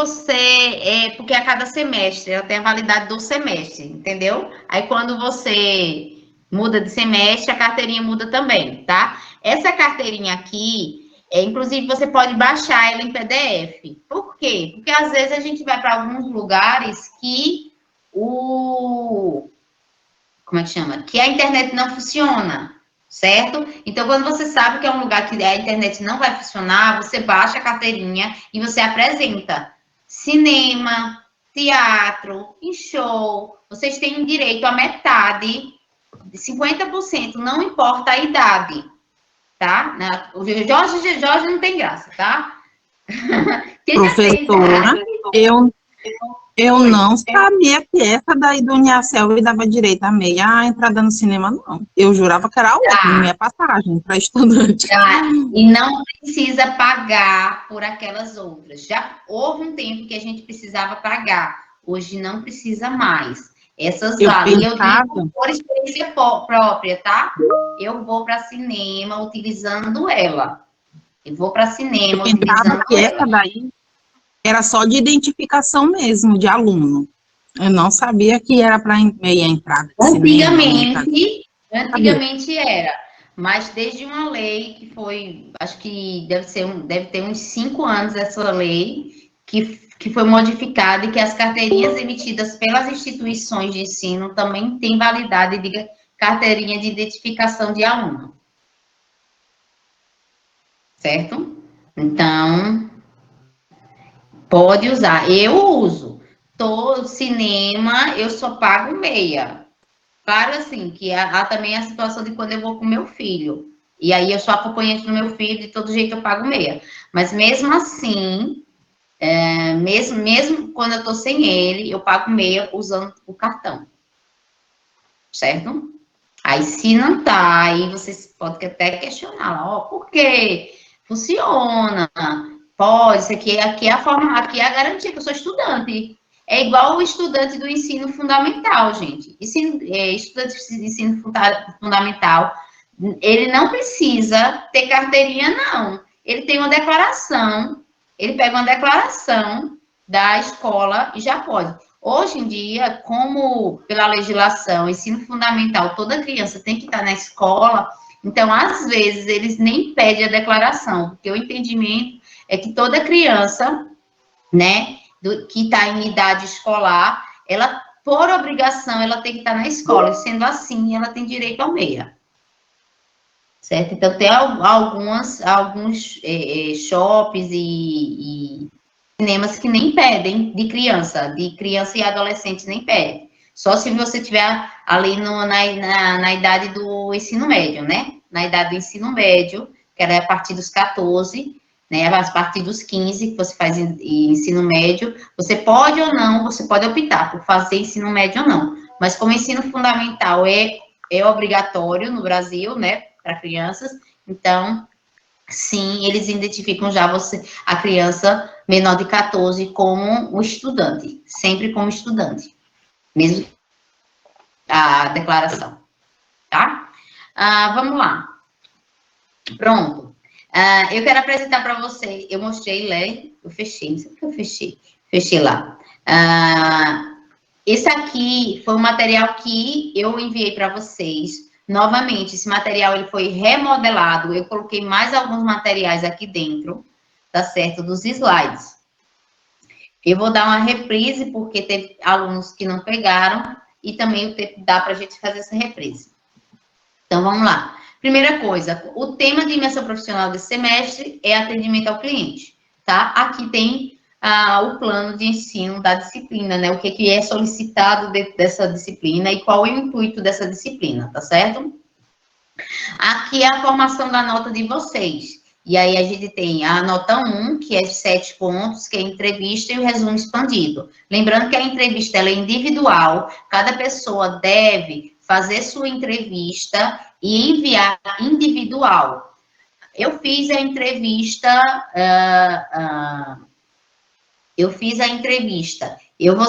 porque a cada semestre, ela tem a validade do semestre, entendeu? Aí quando você muda de semestre, a carteirinha muda também, tá? Essa carteirinha aqui, inclusive você pode baixar ela em PDF. Por quê? Porque às vezes a gente vai para alguns lugares que como é que chama? Que a internet não funciona, certo? Então, quando você sabe que é um lugar que a internet não vai funcionar, você baixa a carteirinha e você apresenta cinema, teatro, em show. Vocês têm direito a metade, de 50%, não importa a idade, tá? O Jorge não tem graça, tá? Professora, eu não sabia que essa daí do Uniacel me dava direito a meia entrada no cinema, não. Eu jurava que era outra, meia passagem para estudante. E não precisa pagar por aquelas outras. Já houve um tempo que a gente precisava pagar. Hoje não precisa mais. Essas valem. Eu digo por experiência própria, tá? Eu vou para cinema utilizando ela. Eu vou para cinema utilizando que essa daí era só de identificação mesmo, de aluno. Eu não sabia que era para meia entrada. Antigamente era, mas desde uma lei que foi, acho que deve ter uns 5 anos essa lei, que foi modificada e que as carteirinhas emitidas pelas instituições de ensino também têm validade de carteirinha de identificação de aluno. Certo? Então, pode usar. Eu uso. Todo cinema, eu só pago meia. Claro, assim, que há também a situação de quando eu vou com meu filho. E aí eu sou acompanhante do meu filho, de todo jeito eu pago meia. Mas mesmo assim, mesmo quando eu tô sem ele, eu pago meia usando o cartão. Certo? Aí se não tá, aí vocês podem até questionar lá, por quê? Funciona. Pode, isso aqui é a forma, aqui é a garantia que eu sou estudante. É igual o estudante do ensino fundamental, gente. Estudante de ensino fundamental, ele não precisa ter carteirinha, não. Ele tem uma declaração, ele pega uma declaração da escola e já pode. Hoje em dia, como pela legislação, ensino fundamental, toda criança tem que estar na escola, então, às vezes, eles nem pedem a declaração, porque o entendimento é que toda criança, né, que está em idade escolar, ela, por obrigação, ela tem que estar na escola, e sendo assim, ela tem direito ao meia. Certo? Então, tem alguns shoppings e cinemas que nem pedem de criança e adolescente nem pedem. Só se você tiver ali na idade do ensino médio, né? Na idade do ensino médio, que era a partir dos 14, né? A partir dos 15, que você faz ensino médio, você pode ou não, você pode optar por fazer ensino médio ou não. Mas como ensino fundamental é obrigatório no Brasil, né? Para crianças, então, sim, eles identificam já a criança menor de 14 como um estudante, sempre como estudante. Mesmo a declaração, tá? Vamos lá. Pronto. Eu quero apresentar para vocês, eu mostrei, Lé, eu fechei, não sei o que eu fechei lá. Esse aqui foi um material que eu enviei para vocês. Novamente, esse material ele foi remodelado, eu coloquei mais alguns materiais aqui dentro, tá certo? Dos slides. Eu vou dar uma reprise, porque teve alunos que não pegaram, e também dá para a gente fazer essa reprise. Então, vamos lá. Primeira coisa, o tema de imersão profissional desse semestre é atendimento ao cliente, tá? Aqui tem o plano de ensino da disciplina, né? O que é solicitado dentro dessa disciplina e qual é o intuito dessa disciplina, tá certo? Aqui é a formação da nota de vocês. E aí a gente tem a nota 1, que é 7 pontos, que é a entrevista e o resumo expandido. Lembrando que a entrevista ela é individual, cada pessoa deve fazer sua entrevista e enviar individual. Eu fiz a entrevista, eu vou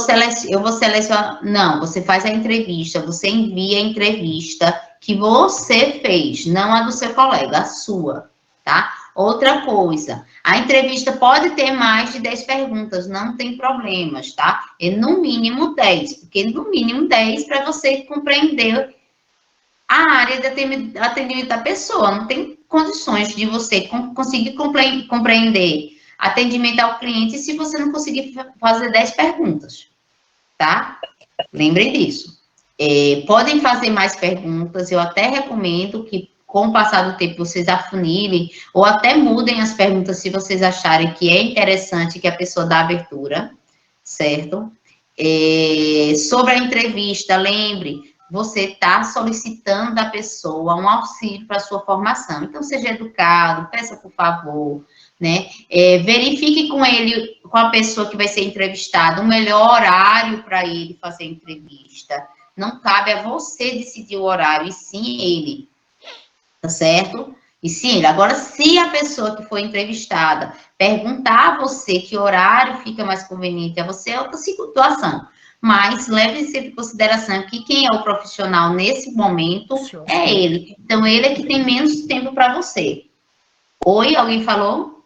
selecionar, não, você faz a entrevista, você envia a entrevista que você fez, não a do seu colega, a sua, tá? Outra coisa, a entrevista pode ter mais de 10 perguntas, não tem problemas, tá? É no mínimo 10, porque no mínimo 10 para você compreender a área de atendimento da pessoa. Não tem condições de você conseguir compreender atendimento ao cliente se você não conseguir fazer 10 perguntas, tá? Lembrem disso. Podem fazer mais perguntas, eu até recomendo que, com o passar do tempo, vocês afunilem ou até mudem as perguntas se vocês acharem que é interessante que a pessoa dá abertura, certo? Sobre a entrevista, lembre, você está solicitando da pessoa um auxílio para a sua formação. Então, seja educado, peça por favor, né? Verifique com ele, com a pessoa que vai ser entrevistada, o melhor horário para ele fazer a entrevista. Não cabe a você decidir o horário, e sim ele, tá certo? E sim ele. Agora, se a pessoa que foi entrevistada perguntar a você que horário fica mais conveniente a você, é outra situação. Mas leve sempre em consideração que quem é o profissional nesse momento é ele. Então, ele é que tem menos tempo para você. Oi, alguém falou?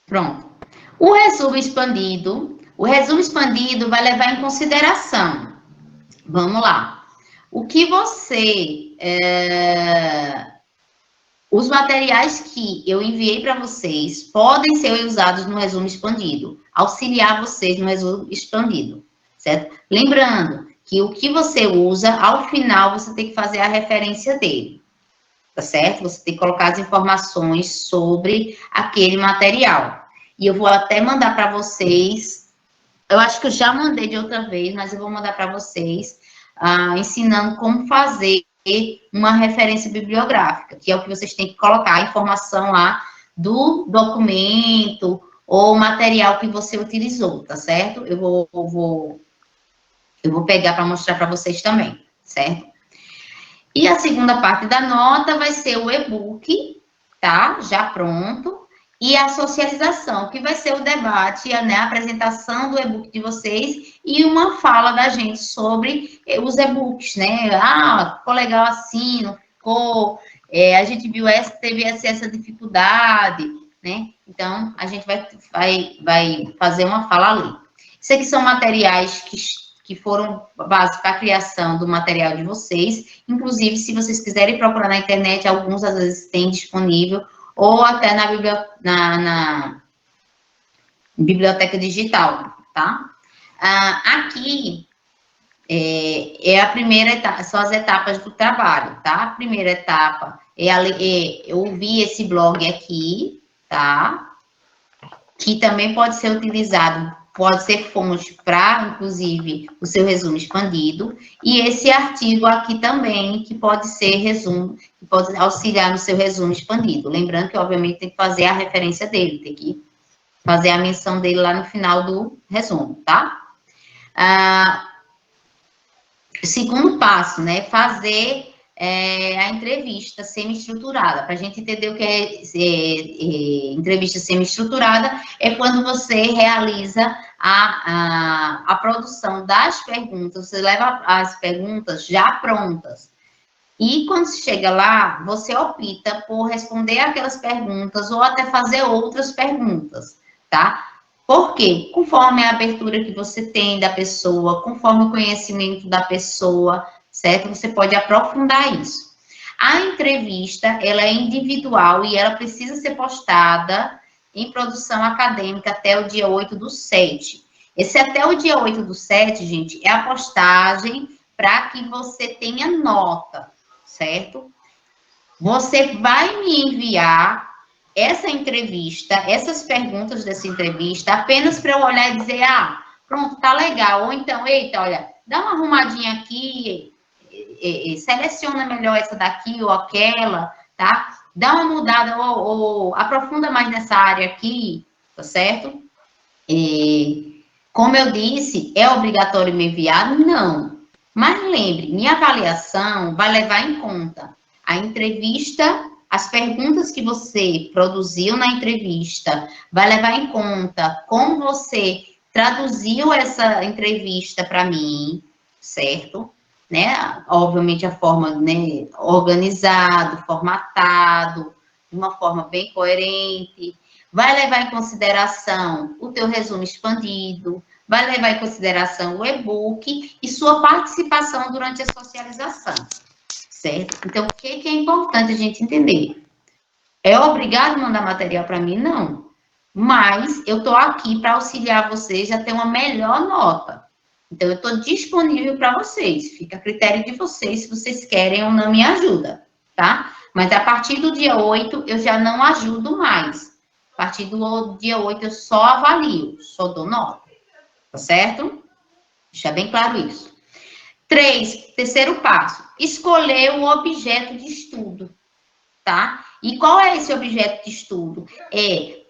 Pronto. O resumo expandido vai levar em consideração. Vamos lá. O que você... Os materiais que eu enviei para vocês podem ser usados no resumo expandido, auxiliar vocês no resumo expandido, certo? Lembrando que o que você usa, ao final, você tem que fazer a referência dele, tá certo? Você tem que colocar as informações sobre aquele material. E eu vou até mandar para vocês, eu acho que eu já mandei de outra vez, mas eu vou mandar para vocês, ensinando como fazer uma referência bibliográfica, que é o que vocês têm que colocar a informação lá do documento ou material que você utilizou, tá certo? Eu vou pegar para mostrar para vocês também, certo? E a segunda parte da nota vai ser o e-book, tá? Já pronto. E a socialização, que vai ser o debate, né, a apresentação do e-book de vocês e uma fala da gente sobre os e-books, né? Ficou legal assim, não ficou? A gente viu teve essa dificuldade, né? Então, a gente vai fazer uma fala ali. Isso aqui são materiais que foram base para a criação do material de vocês. Inclusive, se vocês quiserem procurar na internet, alguns às vezes tem disponível, ou até na biblioteca digital, tá? Aqui é a primeira etapa, são as etapas do trabalho, tá? A primeira etapa eu ouvi esse blog aqui, tá? Que também pode ser utilizado, pode ser fonte para, inclusive, o seu resumo expandido, e esse artigo aqui também, que pode ser resumo, que pode auxiliar no seu resumo expandido. Lembrando que, obviamente, tem que fazer a referência dele, tem que fazer a menção dele lá no final do resumo, tá? Segundo passo, né, fazer a entrevista semi-estruturada. Para a gente entender o que é entrevista semi-estruturada, é quando você realiza a produção das perguntas, você leva as perguntas já prontas. E quando você chega lá, você opta por responder aquelas perguntas ou até fazer outras perguntas, tá? Por quê? Conforme a abertura que você tem da pessoa, conforme o conhecimento da pessoa, certo? Você pode aprofundar isso. A entrevista, ela é individual e ela precisa ser postada em produção acadêmica até o dia 8/7. Esse até o dia 8/7, gente, é a postagem para que você tenha nota, certo? Você vai me enviar essa entrevista, essas perguntas dessa entrevista, apenas para eu olhar e dizer, pronto, tá legal. Ou então, eita, olha, dá uma arrumadinha aqui, seleciona melhor essa daqui ou aquela, tá? Dá uma mudada ou aprofunda mais nessa área aqui, tá certo? Como eu disse, é obrigatório me enviar? Não. Mas lembre, minha avaliação vai levar em conta a entrevista, as perguntas que você produziu na entrevista, vai levar em conta como você traduziu essa entrevista para mim, certo? Né? Obviamente, a forma, né, organizado, formatado, de uma forma bem coerente. Vai levar em consideração o teu resumo expandido, vai levar em consideração o e-book e sua participação durante a socialização, certo? Então, o que é importante a gente entender? É obrigado mandar material para mim? Não. Mas eu estou aqui para auxiliar vocês a ter uma melhor nota. Então, eu estou disponível para vocês. Fica a critério de vocês se vocês querem ou não me ajuda, tá? Mas a partir do dia 8, eu já não ajudo mais. A partir do dia 8, eu só avalio, só dou nota. Tá certo? Deixa bem claro isso. 3, terceiro passo. Escolher o objeto de estudo, tá? E qual é esse objeto de estudo?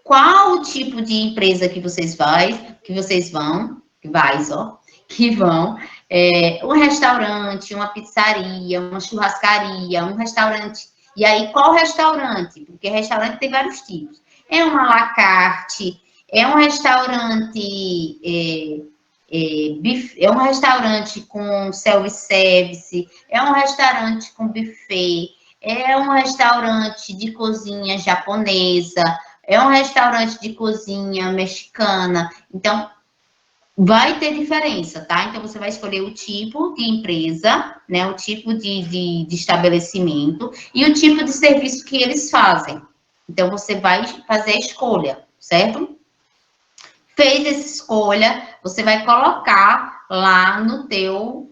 Qual o tipo de empresa que vocês vão, um restaurante, uma pizzaria, uma churrascaria, um restaurante. E aí, qual restaurante? Porque restaurante tem vários tipos. É um à la carte, é um restaurante, é um restaurante com self-service, é um restaurante com buffet, é um restaurante de cozinha japonesa, é um restaurante de cozinha mexicana. Então, vai ter diferença, tá? Então, você vai escolher o tipo de empresa, né? O tipo de estabelecimento e o tipo de serviço que eles fazem. Então, você vai fazer a escolha, certo? Fez essa escolha, você vai colocar lá no teu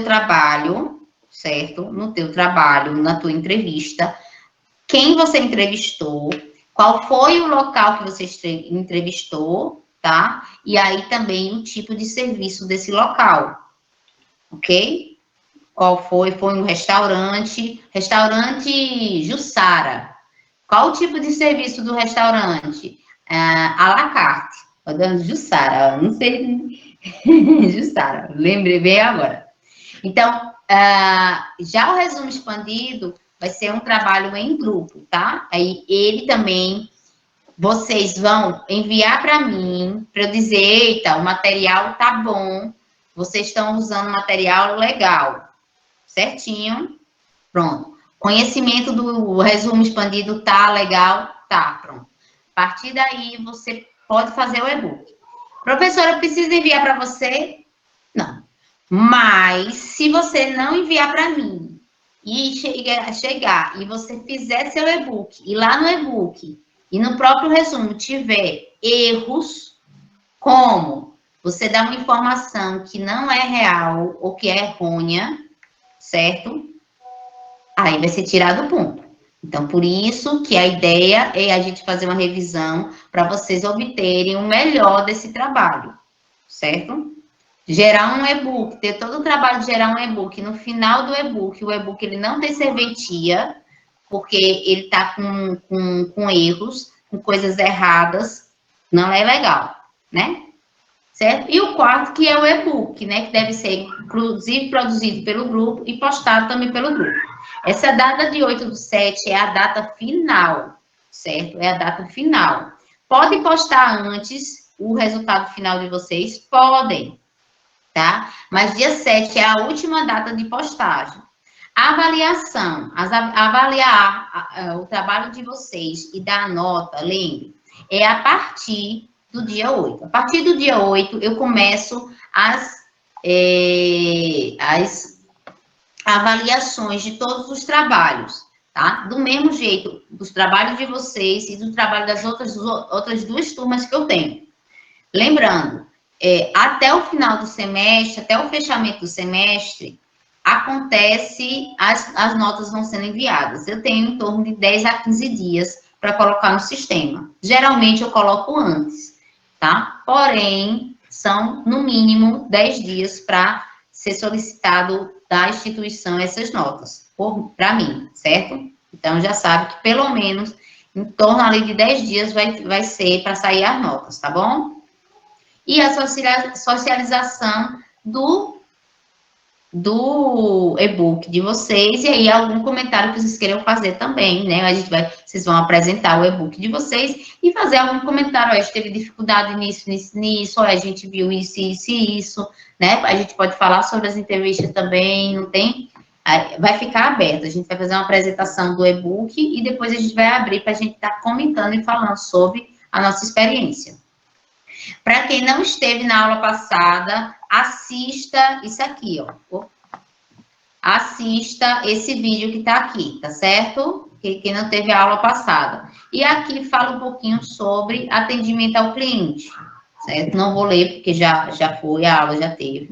trabalho, certo? No teu trabalho, na tua entrevista, quem você entrevistou, qual foi o local que você entrevistou, tá? E aí também o tipo de serviço desse local, ok? Qual foi? Foi um restaurante Jussara. Qual o tipo de serviço do restaurante? À la carte. Jussara, não sei. Jussara, lembrei bem agora. Então, já o resumo expandido vai ser um trabalho em grupo, tá? Aí ele também, vocês vão enviar para mim, para eu dizer, eita, o material tá bom, vocês estão usando material legal, certinho, pronto. Conhecimento do resumo expandido tá legal, tá, pronto. A partir daí, você pode fazer o e-book. Professora, precisa enviar para você? Não. Mas, se você não enviar para mim e chegar e você fizer seu e-book, e lá no e-book e no próprio resumo tiver erros, como você dá uma informação que não é real ou que é errônea, certo? Aí vai ser tirado o ponto. Então, por isso que a ideia é a gente fazer uma revisão para vocês obterem o melhor desse trabalho, certo? Gerar um e-book, ter todo o trabalho de gerar um e-book. No final do e-book, o e-book ele não tem serventia, porque ele está com erros, com coisas erradas, não é legal, né? certo? E o quarto, que é o e-book, né, que deve ser, inclusive, produzido pelo grupo e postado também pelo grupo. Essa data de 8/7 é a data final, certo? É a data final. Podem postar antes o resultado final de vocês? Podem, tá? Mas dia 7 é a última data de postagem. A avaliação, avaliar o trabalho de vocês e dar a nota, lembre, é a partir do dia 8. A partir do dia 8, eu começo as avaliações de todos os trabalhos, tá? Do mesmo jeito, dos trabalhos de vocês e do trabalho das outras duas turmas que eu tenho. Lembrando, até o final do semestre, até o fechamento do semestre, acontece, as notas vão sendo enviadas. Eu tenho em torno de 10 a 15 dias para colocar no sistema. Geralmente, eu coloco antes, tá? Porém, são, no mínimo, 10 dias para ser solicitado da instituição essas notas, para mim, certo? Então, já sabe que, pelo menos, em torno ali de 10 dias vai ser para sair as notas, tá bom? E a socialização do e-book de vocês, e aí algum comentário que vocês queiram fazer também, né? Vocês vão apresentar o e-book de vocês e fazer algum comentário, a gente teve dificuldade nisso, a gente viu isso, né? A gente pode falar sobre as entrevistas também, não tem? Vai ficar aberto, a gente vai fazer uma apresentação do e-book e depois a gente vai abrir para a gente estar comentando e falando sobre a nossa experiência. Para quem não esteve na aula passada, assista isso aqui, ó. Assista esse vídeo que está aqui, tá certo? Quem não teve a aula passada. E aqui fala um pouquinho sobre atendimento ao cliente, certo? Não vou ler, porque já foi, a aula já teve.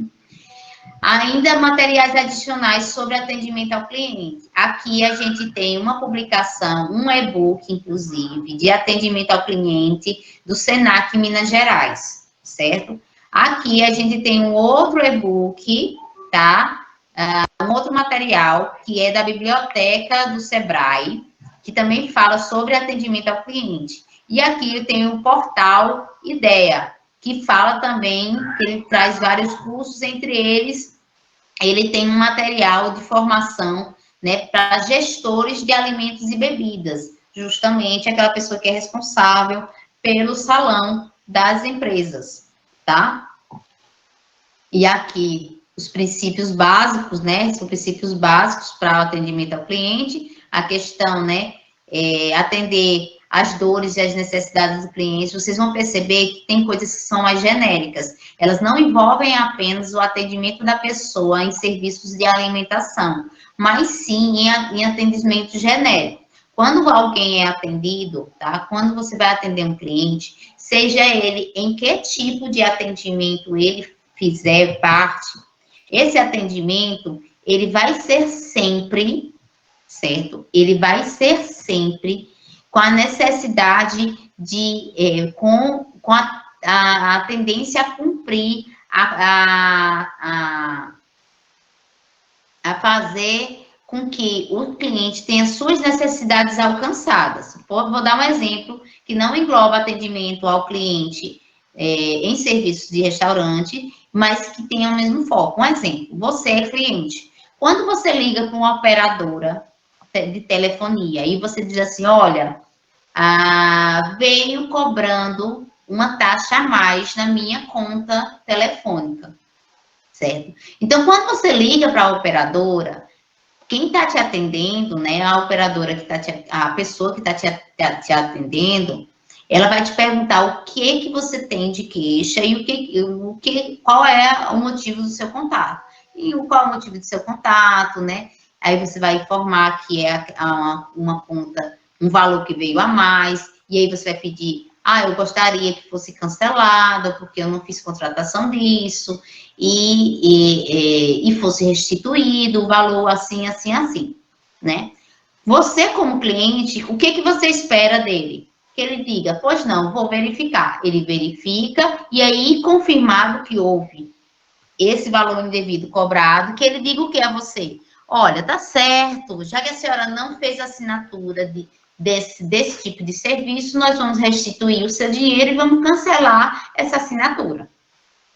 Ainda materiais adicionais sobre atendimento ao cliente. Aqui a gente tem uma publicação, um e-book, inclusive, de atendimento ao cliente do Senac Minas Gerais, certo? Aqui a gente tem um outro e-book, tá? Um outro material, que é da biblioteca do Sebrae, que também fala sobre atendimento ao cliente. E aqui eu tenho o portal Ideia, que fala também, que ele traz vários cursos, entre eles, ele tem um material de formação, né, para gestores de alimentos e bebidas, justamente aquela pessoa que é responsável pelo salão das empresas, tá? E aqui, os princípios básicos, né, são princípios básicos para o atendimento ao cliente, a questão, né, atender as dores e as necessidades do cliente. Vocês vão perceber que tem coisas que são mais genéricas. Elas não envolvem apenas o atendimento da pessoa em serviços de alimentação, mas sim em atendimento genérico. Quando alguém é atendido, tá? Quando você vai atender um cliente, seja ele em que tipo de atendimento ele fizer parte, esse atendimento, ele vai ser sempre, certo? Ele vai ser sempre com a necessidade de, com a tendência a cumprir, a fazer com que o cliente tenha suas necessidades alcançadas. Vou dar um exemplo que não engloba atendimento ao cliente em serviços de restaurante, mas que tenha o mesmo foco. Um exemplo, você é cliente. Quando você liga para uma operadora de telefonia e você diz assim, olha, veio cobrando uma taxa a mais na minha conta telefônica, certo? Então, quando você liga para a operadora, quem está te atendendo, né, a operadora que a pessoa que está te atendendo, ela vai te perguntar o que você tem de queixa e qual é o motivo do seu contato. E qual é o motivo do seu contato, né? Aí você vai informar que é uma conta, um valor que veio a mais, e aí você vai pedir, eu gostaria que fosse cancelado, porque eu não fiz contratação disso, e fosse restituído o valor assim, né? Você, como cliente, o que você espera dele? Que ele diga, pois não, vou verificar. Ele verifica, e aí, confirmado que houve esse valor indevido cobrado, que ele diga o que a você? Olha, tá certo, já que a senhora não fez assinatura desse tipo de serviço, nós vamos restituir o seu dinheiro e vamos cancelar essa assinatura,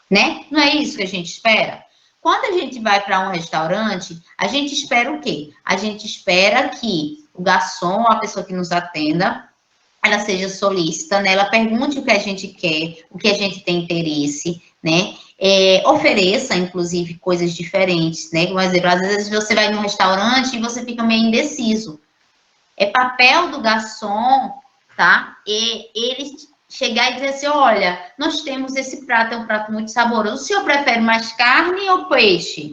né? Não é isso que a gente espera? Quando a gente vai para um restaurante, a gente espera o quê? A gente espera que o garçom, a pessoa que nos atenda, ela seja solícita, né? Ela pergunte o que a gente quer, o que a gente tem interesse, né? Ofereça, inclusive, coisas diferentes, né? Por exemplo, às vezes você vai num restaurante e você fica meio indeciso. É papel do garçom, tá? E ele chegar e dizer assim, olha, nós temos esse prato, é um prato muito saboroso. O senhor prefere mais carne ou peixe?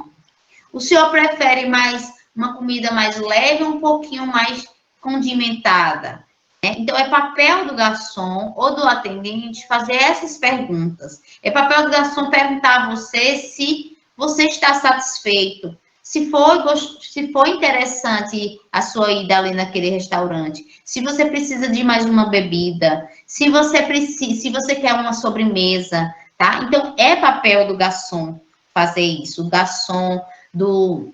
O senhor prefere mais uma comida mais leve ou um pouquinho mais condimentada? Então, é papel do garçom ou do atendente fazer essas perguntas. É papel do garçom perguntar a você se você está satisfeito, se for interessante a sua ida ali naquele restaurante, se você precisa de mais uma bebida, se você quer uma sobremesa, tá? Então, é papel do garçom fazer isso, o garçom do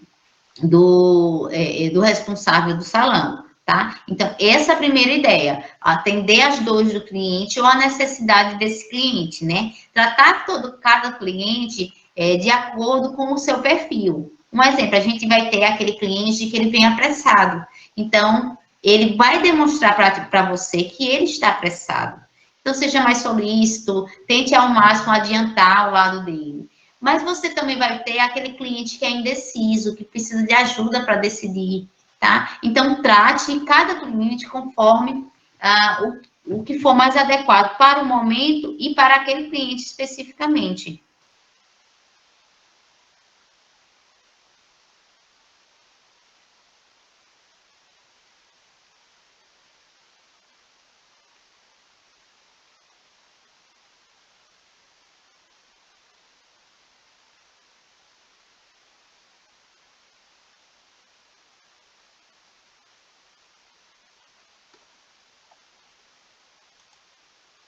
responsável do salão, tá? Então, essa é a primeira ideia, atender as dores do cliente ou a necessidade desse cliente, né? Tratar cada cliente de acordo com o seu perfil. Um exemplo, a gente vai ter aquele cliente que ele vem apressado. Então, ele vai demonstrar para você que ele está apressado. Então, seja mais solícito, tente ao máximo adiantar o lado dele. Mas você também vai ter aquele cliente que é indeciso, que precisa de ajuda para decidir, tá? Então, trate cada cliente conforme o que for mais adequado para o momento e para aquele cliente especificamente.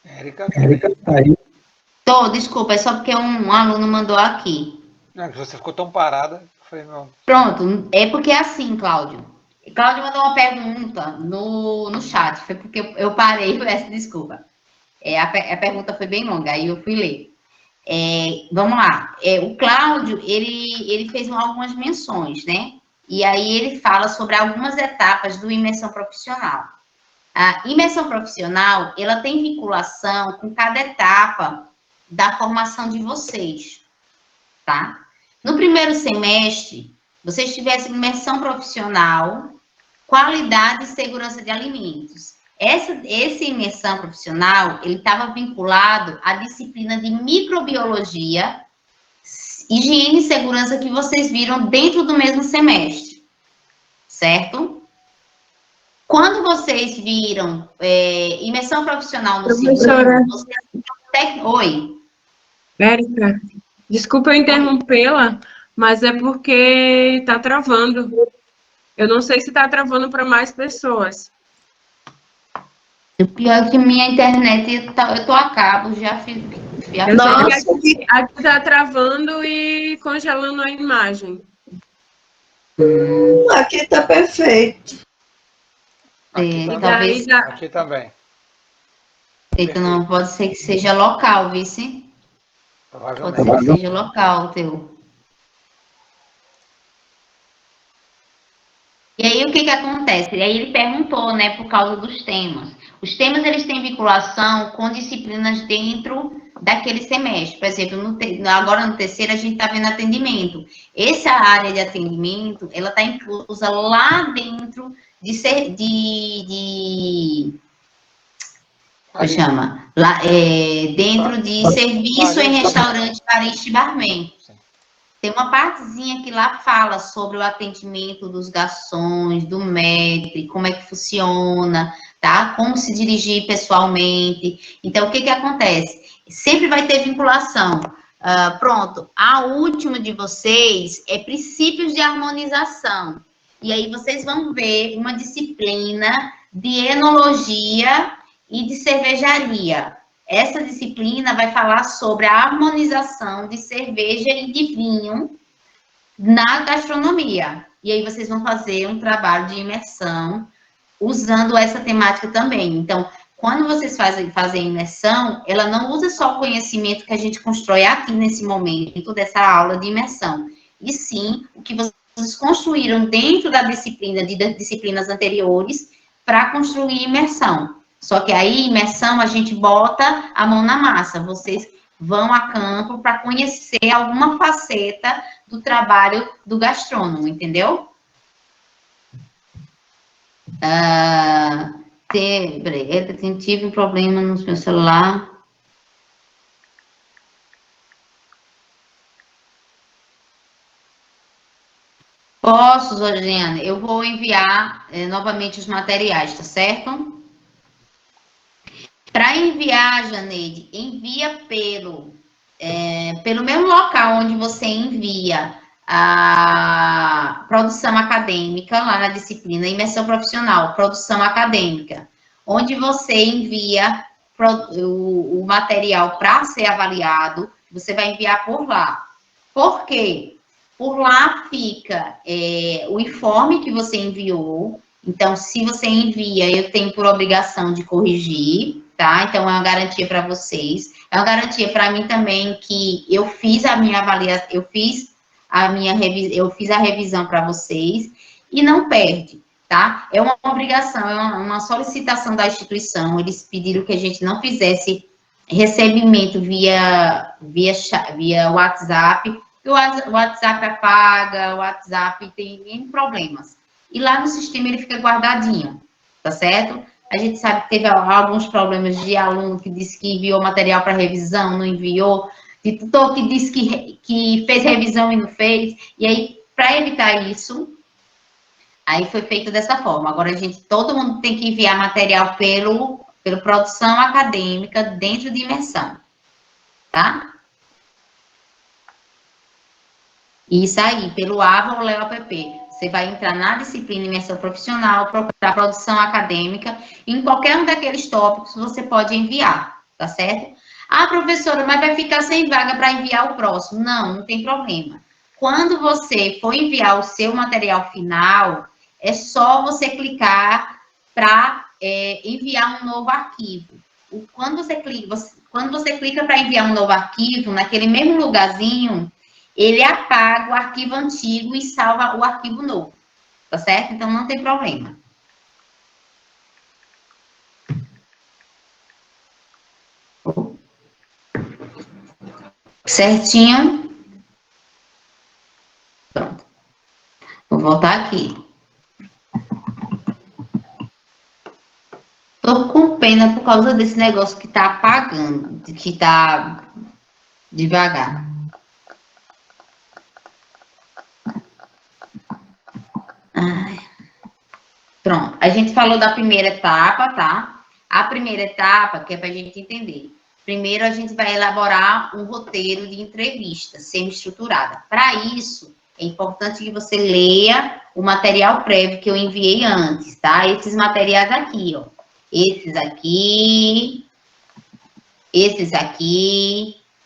Érica, tá aí. Desculpa, é só porque um aluno mandou aqui. Você ficou tão parada, eu falei, não. Pronto, é porque é assim, Cláudio. Cláudio mandou uma pergunta no chat, foi porque eu parei, peço desculpa. A pergunta foi bem longa, aí eu fui ler. Vamos lá. O Cláudio, ele fez algumas menções, né? E aí ele fala sobre algumas etapas do imersão profissional. A imersão profissional, ela tem vinculação com cada etapa da formação de vocês, tá? No primeiro semestre, vocês tivessem imersão profissional, qualidade e segurança de alimentos. Essa imersão profissional, ele estava vinculado à disciplina de microbiologia, higiene e segurança que vocês viram dentro do mesmo semestre, certo? Quando vocês viram imersão profissional no Professora. segundo... Oi. Érica, desculpa eu interrompê-la, mas é porque está travando. Eu não sei se está travando para mais pessoas. O pior é que minha internet, eu tô a cabo, já fiz. Aqui está travando e congelando a imagem. Aqui está perfeito. Talvez. Aqui também. Eita, não, pode ser que seja local, vice? Pode ser que seja local o teu. E aí, o que acontece? E aí ele perguntou, né, por causa dos temas. Os temas, eles têm vinculação com disciplinas dentro daquele semestre. Por exemplo, agora no terceiro, a gente está vendo atendimento. Essa área de atendimento, ela está inclusa lá dentro dentro de serviço em restaurante, barista e barman. Tem uma partezinha que lá fala sobre o atendimento dos garçons, do maître, como é que funciona, tá? Como se dirigir pessoalmente. Então, o que acontece? Sempre vai ter vinculação. Pronto, a última de vocês é princípios de harmonização. E aí vocês vão ver uma disciplina de enologia e de cervejaria. Essa disciplina vai falar sobre a harmonização de cerveja e de vinho na gastronomia. E aí vocês vão fazer um trabalho de imersão usando essa temática também. Então, quando vocês fazem a imersão, ela não usa só o conhecimento que a gente constrói aqui nesse momento dessa aula de imersão, e sim o que vocês construíram dentro da disciplina, de disciplinas anteriores, para construir imersão. Só que aí, imersão, a gente bota a mão na massa, vocês vão a campo para conhecer alguma faceta do trabalho do gastrônomo, entendeu? Tive um problema no meu celular. Posso, Georgiana? Eu vou enviar novamente os materiais, tá certo? Para enviar, Janeide, envia pelo mesmo local onde você envia a produção acadêmica, lá na disciplina imersão profissional, produção acadêmica, onde você envia o material para ser avaliado, você vai enviar por lá. Por quê? Por lá fica o informe que você enviou. Então, se você envia, eu tenho por obrigação de corrigir, tá? Então, é uma garantia para vocês. É uma garantia para mim também que eu fiz a minha avaliação, eu fiz a revisão para vocês e não perde, tá? É uma obrigação, é uma solicitação da instituição. Eles pediram que a gente não fizesse recebimento via WhatsApp. O WhatsApp apaga, o WhatsApp tem problemas. E lá no sistema ele fica guardadinho, tá certo? A gente sabe que teve alguns problemas de aluno que disse que enviou material para revisão, não enviou, de tutor que disse que fez revisão e não fez. E aí, para evitar isso, aí foi feito dessa forma. Agora, todo mundo tem que enviar material pela produção acadêmica dentro de imersão, tá? Isso aí, pelo AVA ou LEO-APP. Você vai entrar na disciplina imersão profissional, procurar produção acadêmica, em qualquer um daqueles tópicos você pode enviar, tá certo? Ah, professora, mas vai ficar sem vaga para enviar o próximo. Não, não tem problema. Quando você for enviar o seu material final, é só você clicar para enviar um novo arquivo. Quando você clica para enviar um novo arquivo, naquele mesmo lugarzinho, ele apaga o arquivo antigo e salva o arquivo novo, tá certo? Então, não tem problema. Certinho? Pronto. Vou voltar aqui. Tô com pena por causa desse negócio que tá apagando, que tá devagar. Pronto, a gente falou da primeira etapa, tá? A primeira etapa, que é para a gente entender. Primeiro, a gente vai elaborar um roteiro de entrevista semi-estruturada. Para isso, é importante que você leia o material prévio que eu enviei antes, tá? Esses materiais aqui, ó. Esses aqui.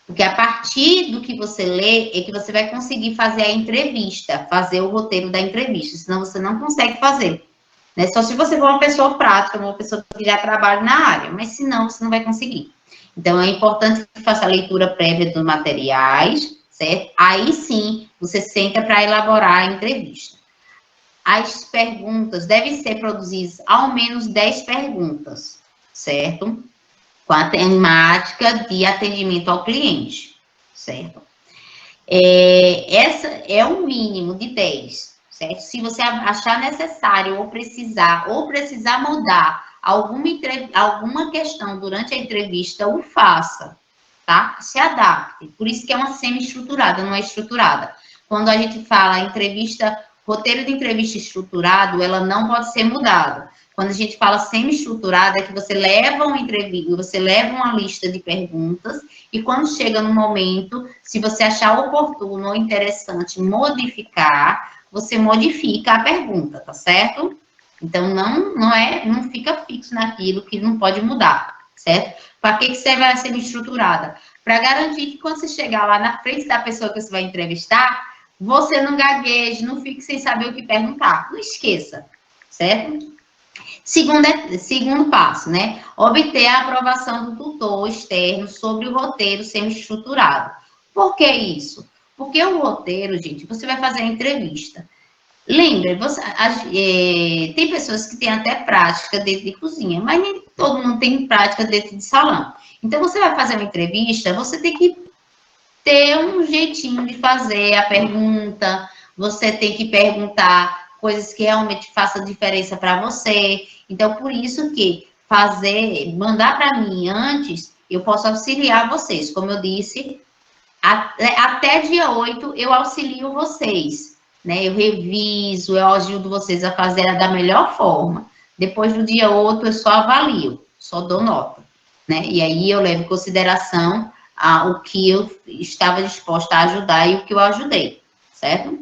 Porque a partir do que você lê, é que você vai conseguir fazer a entrevista, fazer o roteiro da entrevista, senão você não consegue fazer. Né? Só se você for uma pessoa prática, uma pessoa que já trabalha na área, mas se não, você não vai conseguir. Então, é importante que faça a leitura prévia dos materiais, certo? Aí sim, você senta para elaborar a entrevista. As perguntas devem ser produzidas ao menos 10 perguntas, certo? Com a temática de atendimento ao cliente, certo? Essa é um mínimo de 10, certo? Se você achar necessário ou precisar mudar alguma questão durante a entrevista, o faça, tá? Se adapte. Por isso que é uma semi-estruturada, não é estruturada. Quando a gente fala roteiro de entrevista estruturado, ela não pode ser mudada. Quando a gente fala semi-estruturada, é que você leva uma entrevista, você leva uma lista de perguntas, e quando chega no momento, se você achar oportuno ou interessante modificar, você modifica a pergunta, tá certo? Então, não fica fixo naquilo que não pode mudar, certo? Para que serve a semi-estruturada? Para garantir que quando você chegar lá na frente da pessoa que você vai entrevistar, você não gagueje, não fique sem saber o que perguntar. Não esqueça, certo? Segundo passo, né? Obter a aprovação do tutor externo sobre o roteiro semi-estruturado. Por que isso? Porque o roteiro, gente, você vai fazer a entrevista. Lembre, tem pessoas que têm até prática dentro de cozinha, mas nem todo mundo tem prática dentro de salão. Então, você vai fazer uma entrevista, você tem que ter um jeitinho de fazer a pergunta, você tem que perguntar coisas que realmente façam diferença para você. Então, por isso que mandar para mim antes, eu posso auxiliar vocês. Como eu disse, até dia 8 eu auxilio vocês, né? Eu reviso, eu ajudo vocês a fazer da melhor forma. Depois do dia 8 eu só avalio, só dou nota, né? E aí eu levo em consideração o que eu estava disposta a ajudar e o que eu ajudei, certo?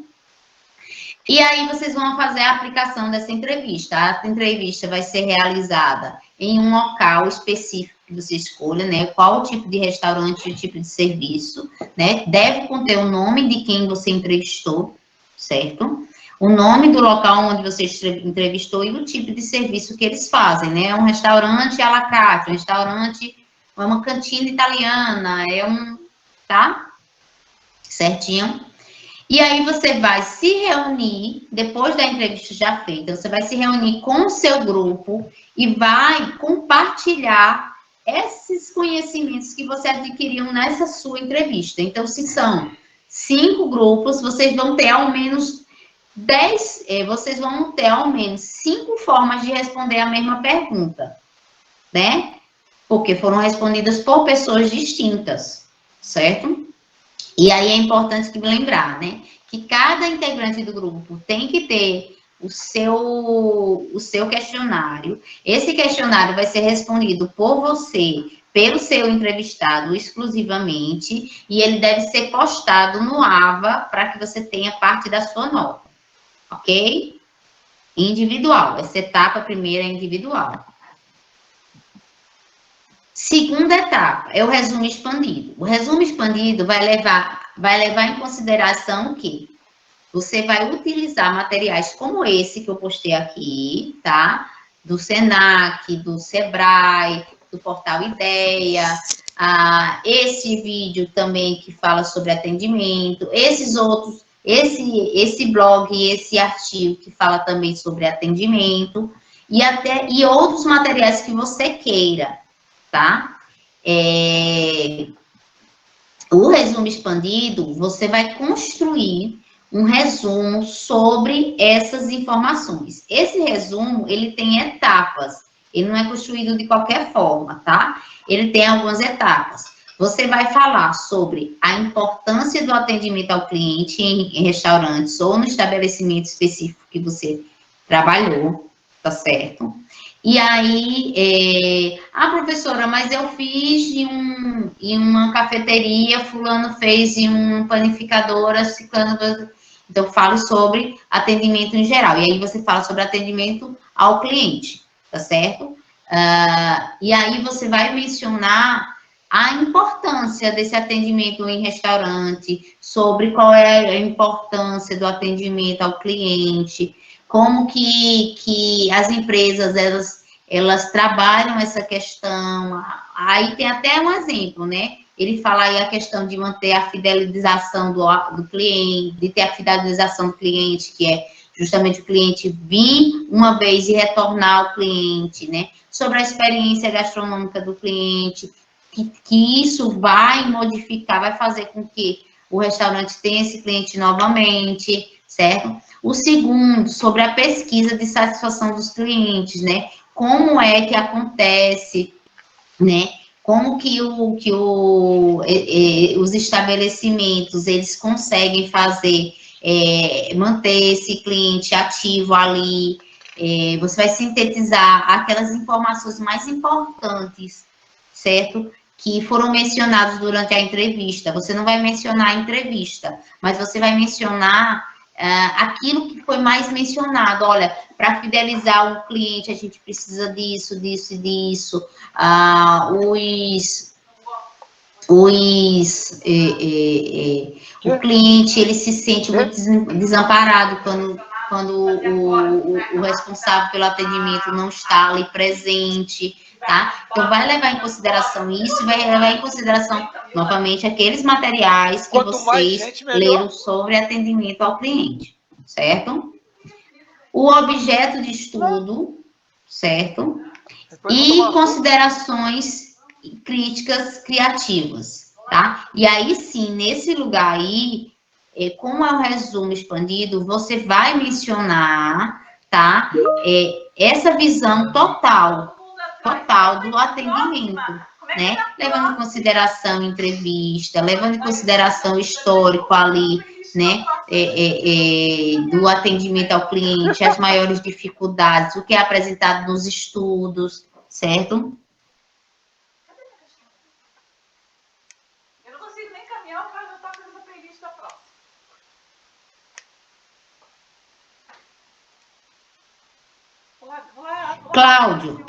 E aí vocês vão fazer a aplicação dessa entrevista. A entrevista vai ser realizada em um local específico que você escolha, né? Qual o tipo de restaurante e o tipo de serviço, né? Deve conter o nome de quem você entrevistou, certo? O nome do local onde você entrevistou e o tipo de serviço que eles fazem, né? É um restaurante à la carte, um restaurante, é uma cantina italiana, tá? Certinho? E aí você vai se reunir, depois da entrevista já feita, você vai se reunir com o seu grupo e vai compartilhar esses conhecimentos que você adquiriu nessa sua entrevista. Então, se são 5 grupos, vocês vão ter ao menos 5 formas de responder a mesma pergunta, né? Porque foram respondidas por pessoas distintas, certo? E aí é importante lembrar, né, que cada integrante do grupo tem que ter o seu questionário. Esse questionário vai ser respondido por você, pelo seu entrevistado exclusivamente, e ele deve ser postado no AVA para que você tenha parte da sua nota, ok? Individual, essa etapa primeira é individual. Segunda etapa é o resumo expandido. O resumo expandido vai levar em consideração o quê? Você vai utilizar materiais como esse que eu postei aqui, tá? Do Senac, do Sebrae, do Portal Ideia, esse vídeo também que fala sobre atendimento, esses outros, esse blog, esse artigo que fala também sobre atendimento, e outros materiais que você queira, tá? O resumo expandido, você vai construir um resumo sobre essas informações. Esse resumo, ele tem etapas, ele não é construído de qualquer forma, tá? Ele tem algumas etapas. Você vai falar sobre a importância do atendimento ao cliente em restaurantes ou no estabelecimento específico que você trabalhou, tá certo? E aí, professora, mas eu fiz em uma cafeteria, fulano fez em uma panificadora, ciclano... Então, falo sobre atendimento em geral. E aí, você fala sobre atendimento ao cliente, tá certo? E aí, você vai mencionar a importância desse atendimento em restaurante, sobre qual é a importância do atendimento ao cliente, como que as empresas, elas trabalham essa questão. Aí tem até um exemplo, né? Ele fala aí a questão de manter a fidelização do cliente, de ter a fidelização do cliente, que é justamente o cliente vir uma vez e retornar ao cliente, né? Sobre a experiência gastronômica do cliente, que isso vai modificar, vai fazer com que o restaurante tenha esse cliente novamente, certo? O segundo, sobre a pesquisa de satisfação dos clientes, né? Como é que acontece, né? Como que os estabelecimentos, eles conseguem fazer, manter esse cliente ativo ali. Você vai sintetizar aquelas informações mais importantes, certo? Que foram mencionados durante a entrevista. Você não vai mencionar a entrevista, mas você vai mencionar aquilo que foi mais mencionado. Olha, para fidelizar o cliente, a gente precisa disso, disso e disso. O cliente, ele se sente muito desamparado quando quando o responsável pelo atendimento não está ali presente, tá? Então, vai levar em consideração isso e vai levar em consideração, novamente, aqueles materiais que Quanto mais vocês gente, melhor. leram sobre atendimento ao cliente, certo? O objeto de estudo, certo? E considerações críticas criativas, tá? E aí, sim, nesse lugar aí, como é o resumo expandido, você vai mencionar, tá? Essa visão total do atendimento, né? Levando em consideração entrevista, levando em consideração o histórico ali, né? Do atendimento ao cliente, as maiores dificuldades, o que é apresentado nos estudos, certo? Eu não consigo nem caminhar para já estar fazendo a playlist da próxima. Cláudio,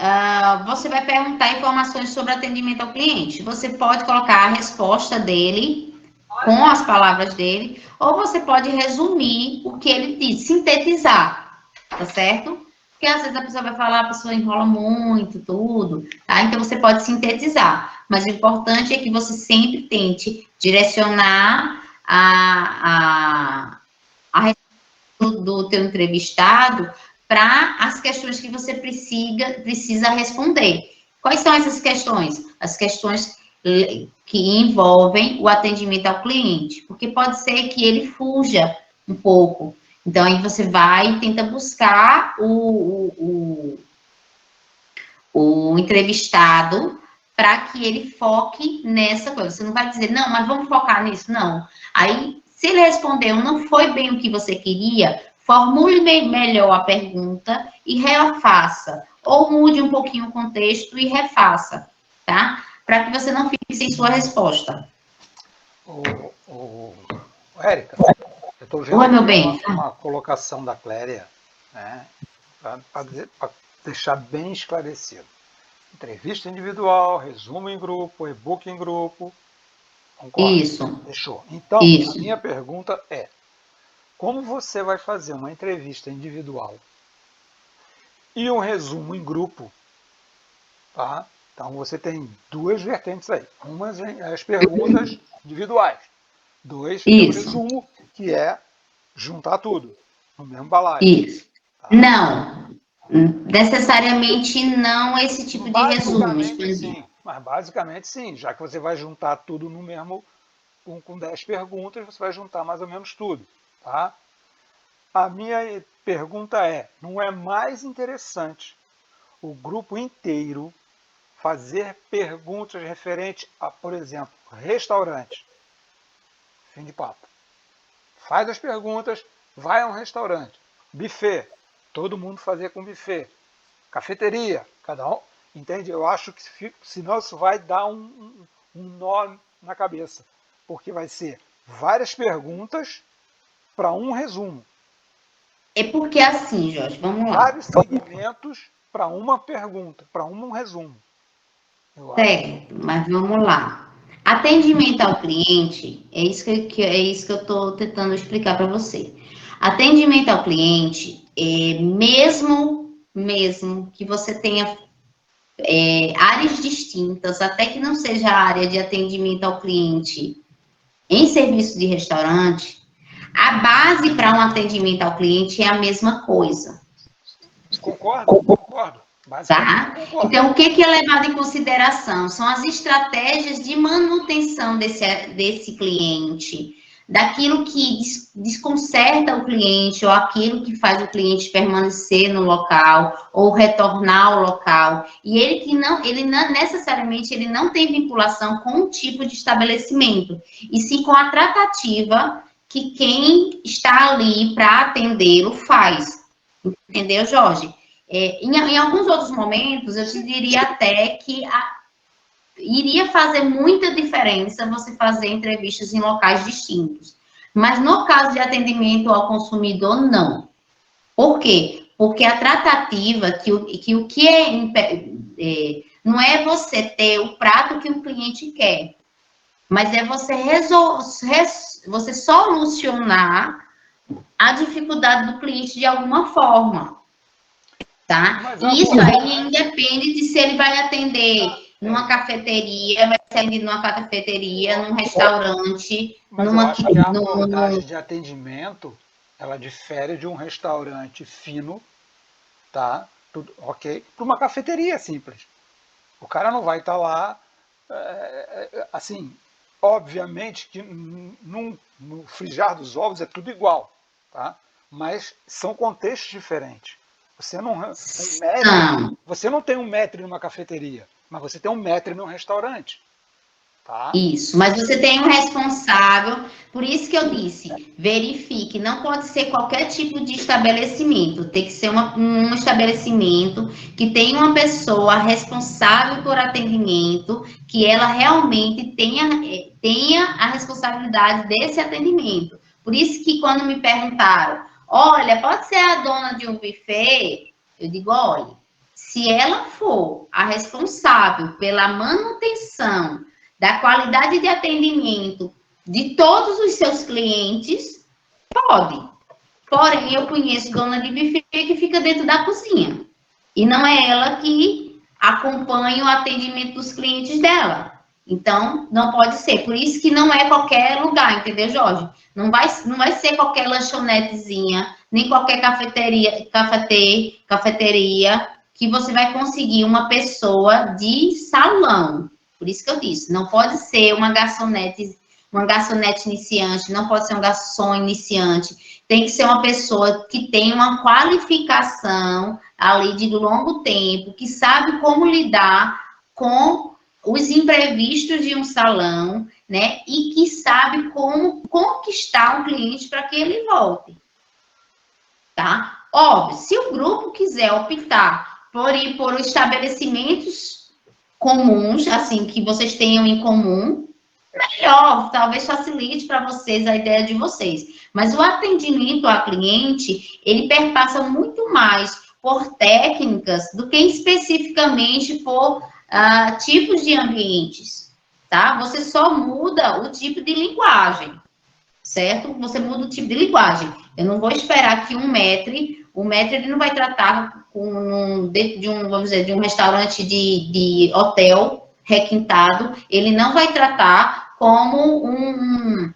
você vai perguntar informações sobre atendimento ao cliente. Você pode colocar a resposta dele com as palavras dele, ou você pode resumir o que ele diz, sintetizar, tá certo? Porque às vezes a pessoa vai falar, a pessoa enrola muito, tudo, tá? Então você pode sintetizar, mas o importante é que você sempre tente direcionar a resposta do teu entrevistado para as questões que você precisa responder. Quais são essas questões? As questões que envolvem o atendimento ao cliente, porque pode ser que ele fuja um pouco. Então, aí você vai e tenta buscar o entrevistado para que ele foque nessa coisa. Você não vai dizer, não, mas vamos focar nisso, não. Aí, se ele respondeu, não foi bem o que você queria, formule melhor a pergunta e refaça. Ou mude um pouquinho o contexto e refaça, tá? Para que você não fique sem sua resposta. Érica, eu estou vendo uma colocação da Cléria, né, para deixar bem esclarecido. Entrevista individual, resumo em grupo, e-book em grupo. Concorda? Isso. Fechou. Então, Isso. A minha pergunta é, como você vai fazer uma entrevista individual e um resumo em grupo, tá? Então, você tem duas vertentes aí. Uma é as perguntas individuais. Dois, é o resumo, que é juntar tudo no mesmo balaio. Isso. Tá? Não. Necessariamente não esse tipo de resumo. Sim, mas basicamente sim. Já que você vai juntar tudo no mesmo, com 10 perguntas, você vai juntar mais ou menos tudo. Tá? A minha pergunta é, não é mais interessante o grupo inteiro fazer perguntas referentes a, por exemplo, restaurante? Fim de papo. Faz as perguntas, vai a um restaurante. Buffet, todo mundo fazer com buffet. Cafeteria, cada um. Entende? Eu acho que senão isso vai dar um nó na cabeça. Porque vai ser várias perguntas para um resumo. É porque assim, Jorge, vamos lá. Vários segmentos para uma pergunta, para um resumo. Certo, mas vamos lá. Atendimento ao cliente, é isso que eu estou tentando explicar para você. Atendimento ao cliente, mesmo que você tenha áreas distintas, até que não seja a área de atendimento ao cliente em serviço de restaurante, a base para um atendimento ao cliente é a mesma coisa. Concordo. Tá? Então, o que é levado em consideração? São as estratégias de manutenção desse cliente, daquilo que desconcerta o cliente, ou aquilo que faz o cliente permanecer no local, ou retornar ao local. E ele não necessariamente ele não tem vinculação com um tipo de estabelecimento, e sim com a tratativa que quem está ali para atendê-lo faz. Entendeu, Jorge? Em alguns outros momentos, eu te diria até que iria fazer muita diferença você fazer entrevistas em locais distintos. Mas no caso de atendimento ao consumidor, não. Por quê? Porque a tratativa, não é você ter o prato que o cliente quer, mas é você solucionar a dificuldade do cliente de alguma forma, tá? Mas E isso aí independe de se ele vai atender numa cafeteria, vai ser atendido numa cafeteria, num restaurante, Mas eu acho que a abordagem de atendimento, ela difere de um restaurante fino, tá? Tudo ok, para uma cafeteria simples. O cara não vai estar lá, assim, obviamente que no frigiar dos ovos é tudo igual, tá? Mas são contextos diferentes. Você você não tem um maître numa cafeteria, mas você tem um maître num restaurante. Tá? Isso, mas você tem um responsável, por isso que eu disse, verifique, não pode ser qualquer tipo de estabelecimento, tem que ser um estabelecimento que tenha uma pessoa responsável por atendimento, que ela realmente tenha a responsabilidade desse atendimento. Por isso que quando me perguntaram, olha, pode ser a dona de um buffet? Eu digo, olha, se ela for a responsável pela manutenção da qualidade de atendimento de todos os seus clientes, pode. Porém, eu conheço dona de buffet que fica dentro da cozinha. E não é ela que acompanha o atendimento dos clientes dela. Então, não pode ser. Por isso que não é qualquer lugar, entendeu, Jorge? Não vai ser qualquer lanchonetezinha, nem qualquer cafeteria que você vai conseguir uma pessoa de salão. Por isso que eu disse, não pode ser uma garçonete iniciante, não pode ser um garçom iniciante, tem que ser uma pessoa que tem uma qualificação ali de longo tempo, que sabe como lidar com os imprevistos de um salão, né? E que sabe como conquistar um cliente para que ele volte. Tá? Óbvio, se o grupo quiser optar por ir por estabelecimentos comuns, assim, que vocês tenham em comum, melhor, talvez facilite para vocês a ideia de vocês. Mas o atendimento ao cliente, ele perpassa muito mais por técnicas do que especificamente por tipos de ambientes, tá? Você só muda o tipo de linguagem, certo? Você muda o tipo de linguagem. Eu não vou esperar que o maître ele não vai tratar dentro de um, vamos dizer, de um restaurante de hotel requintado, ele não vai tratar como um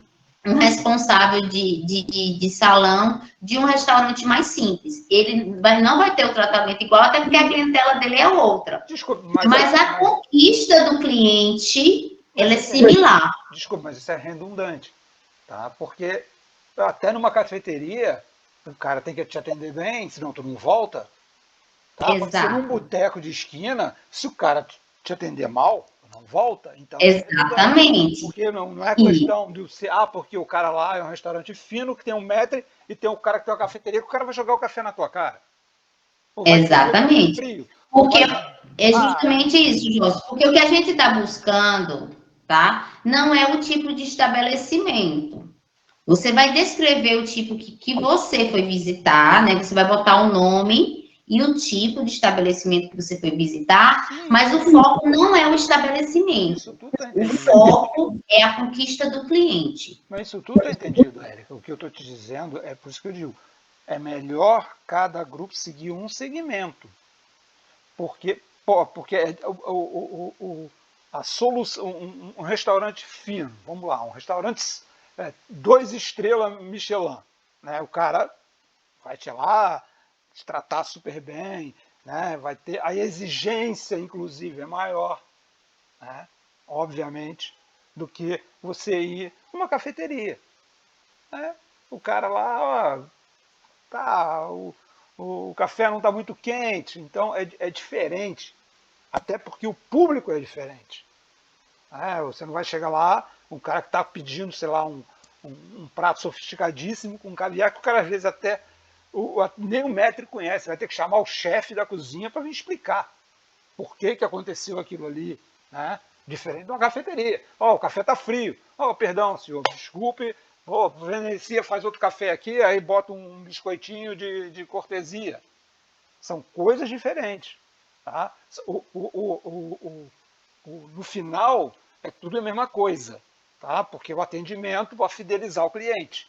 responsável de salão de um restaurante mais simples. Ele não vai ter o tratamento igual, até porque a clientela dele é outra. Desculpa, mas a conquista do cliente, ela é similar. Desculpa, mas isso é redundante, tá? Porque até numa cafeteria, o cara tem que te atender bem, senão tu não volta. Tá? Pode ser num boteco de esquina, se o cara te atender mal, não volta. Então, exatamente. Porque não é questão de ser, porque o cara lá é um restaurante fino, que tem um maître, e tem um cara que tem uma cafeteria, que o cara vai jogar o café na tua cara. Exatamente. Porque é justamente isso, José. Porque o que a gente está buscando, tá? Não é o tipo de estabelecimento. Você vai descrever o tipo que você foi visitar, né? Você vai botar o nome e o tipo de estabelecimento que você foi visitar, mas o foco não é o estabelecimento. O foco é a conquista do cliente. Mas isso tudo é entendido, Érica. O que eu estou te dizendo é por isso que eu digo, é melhor cada grupo seguir um segmento. Porque a solução, um restaurante fino, vamos lá, um restaurante 2 estrelas Michelin, né? O cara vai te lá, te tratar super bem, né? Vai ter a exigência, inclusive, é maior, né? Obviamente, do que você ir numa cafeteria, né? O cara lá, o café não está muito quente, então é diferente, até porque o público é diferente. Você não vai chegar lá, um cara que está pedindo, sei lá, um prato sofisticadíssimo com caviar, que o cara às vezes até nem o maître conhece, vai ter que chamar o chefe da cozinha para vir explicar por que aconteceu aquilo ali, né? Diferente de uma cafeteria. O café está frio. Perdão, senhor, desculpe. Venecia faz outro café aqui, aí bota um biscoitinho de cortesia. São coisas diferentes. Tá? No final, é tudo a mesma coisa. Tá? Porque o atendimento vai fidelizar o cliente.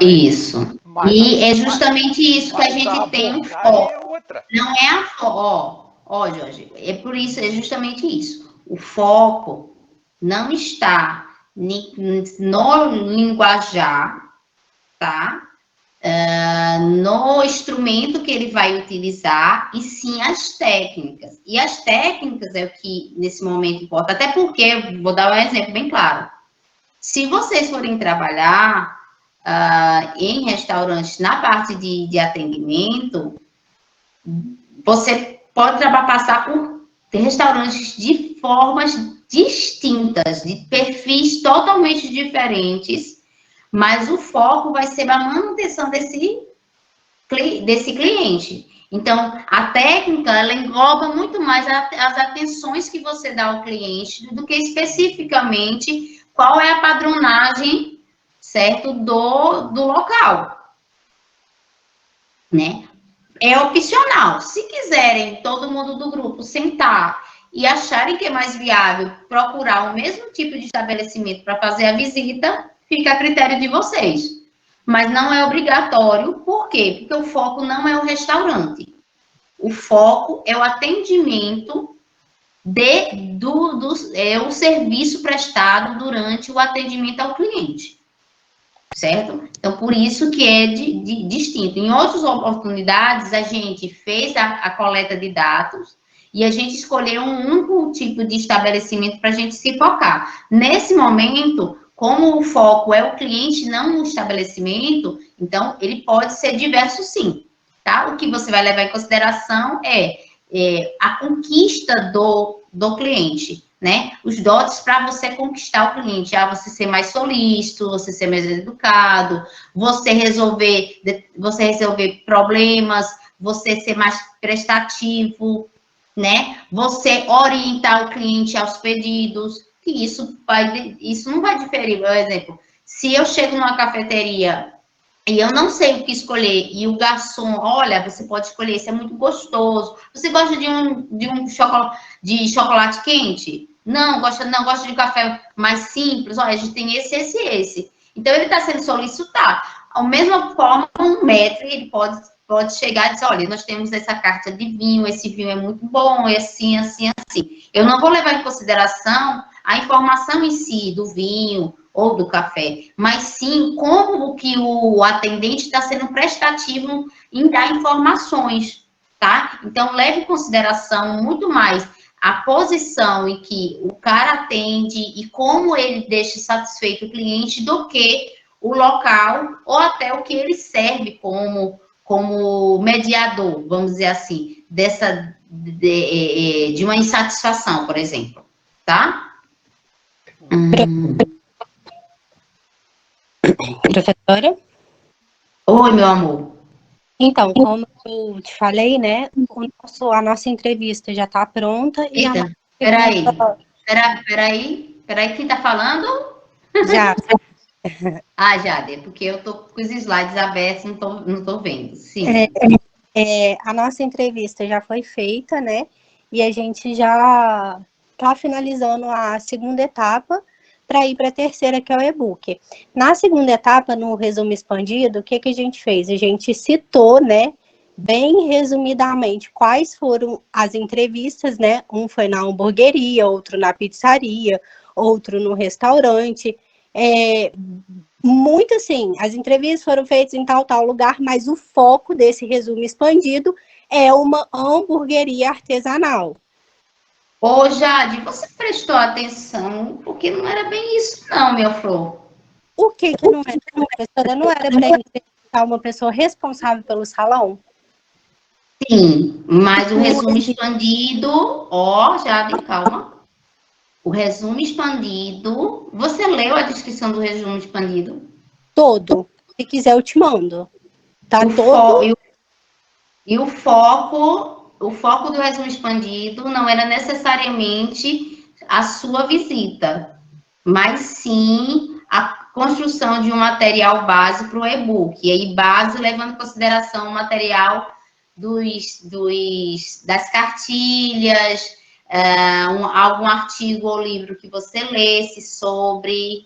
Isso. E é justamente isso que a gente tem um foco. Não é a foco. Ó, Jorge, é por isso, é justamente isso. O foco não está no linguajar, tá? No instrumento que ele vai utilizar, e sim as técnicas. E as técnicas é o que, nesse momento, importa. Até porque, vou dar um exemplo bem claro. Se vocês forem trabalhar em restaurantes, na parte de atendimento, você pode passar por restaurantes de formas distintas, de perfis totalmente diferentes, mas o foco vai ser a manutenção desse cliente. Então, a técnica, ela engloba muito mais as atenções que você dá ao cliente do que especificamente qual é a padronagem, certo, do local, né? É opcional. Se quiserem, todo mundo do grupo sentar e acharem que é mais viável procurar o mesmo tipo de estabelecimento para fazer a visita, fica a critério de vocês. Mas não é obrigatório. Por quê? Porque o foco não é o restaurante. O foco é o atendimento o serviço prestado durante o atendimento ao cliente. Certo? Então, por isso que é distinto. Em outras oportunidades, a gente fez a coleta de dados e a gente escolheu um único tipo de estabelecimento para a gente se focar. Nesse momento, como o foco é o cliente, não o estabelecimento, então, ele pode ser diverso sim, tá? O que você vai levar em consideração é a conquista do cliente, né? Os dotes para você conquistar o cliente. Você ser mais solícito, você ser mais educado, você resolver problemas, você ser mais prestativo, né? Você orientar o cliente aos pedidos, que isso não vai diferir. Por exemplo, se eu chego numa cafeteria e eu não sei o que escolher, e o garçom, olha, você pode escolher, isso é muito gostoso. Você gosta de chocolate quente? Não, gosta de um café mais simples. Olha, a gente tem esse. Então, ele está sendo solicitado. Da mesma forma, um maître, ele pode chegar e dizer, olha, nós temos essa carta de vinho, esse vinho é muito bom, é assim. Eu não vou levar em consideração a informação em si do vinho ou do café, mas sim como que o atendente está sendo prestativo em dar informações, tá? Então, leve em consideração muito mais a posição em que o cara atende e como ele deixa satisfeito o cliente do que o local ou até o que ele serve como mediador, vamos dizer assim, de uma insatisfação, por exemplo, tá? Professora? Oi, meu amor. Então, como eu te falei, né, a nossa entrevista já está pronta. Eita, peraí, quem está falando? Já. Jade, porque eu estou com os slides abertos, não tô vendo. Sim. A nossa entrevista já foi feita, né, e a gente já está finalizando a segunda etapa para ir para a terceira, que é o e-book. Na segunda etapa, no resumo expandido, o que a gente fez? A gente citou, né, bem resumidamente, quais foram as entrevistas, né? Um foi na hamburgueria, outro na pizzaria, outro no restaurante. Muito assim, as entrevistas foram feitas em tal lugar, mas o foco desse resumo expandido é uma hamburgueria artesanal. Ô, Jade, você prestou atenção, porque não era bem isso não, minha flor. O que não era, professora? Não era para entrevistar uma pessoa responsável pelo salão? Sim, mas o resumo expandido, Jade, calma. O resumo expandido, você leu a descrição do resumo expandido? Todo. Se quiser, eu te mando. Tá todo. E o foco do resumo expandido não era necessariamente a sua visita, mas sim a construção de um material base para o e-book. E aí, base levando em consideração o material das cartilhas, algum artigo ou livro que você lesse sobre,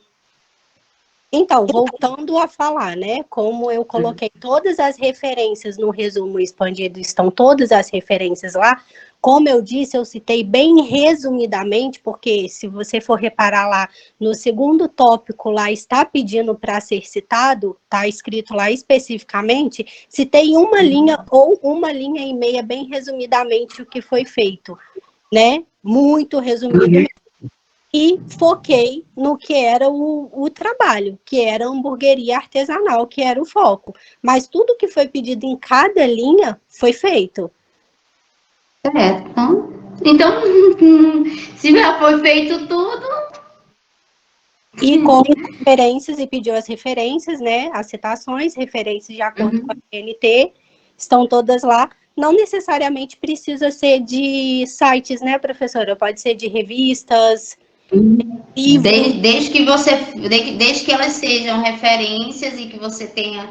Então, voltando a falar, né? Como eu coloquei todas as referências no resumo expandido, estão todas as referências lá. Como eu disse, eu citei bem resumidamente, porque se você for reparar lá no segundo tópico, lá está pedindo para ser citado, está escrito lá especificamente, citei uma linha ou uma linha e meia, bem resumidamente, o que foi feito, né? Muito resumido. E foquei no que era o trabalho, que era a hamburgueria artesanal, que era o foco. Mas tudo que foi pedido em cada linha foi feito. Certo. Então, se já foi feito tudo. E com referências, e pediu as referências, né? As citações, referências de acordo com a CNT, estão todas lá. Não necessariamente precisa ser de sites, né, professora? Pode ser de revistas. Desde que elas sejam referências e que você tenha.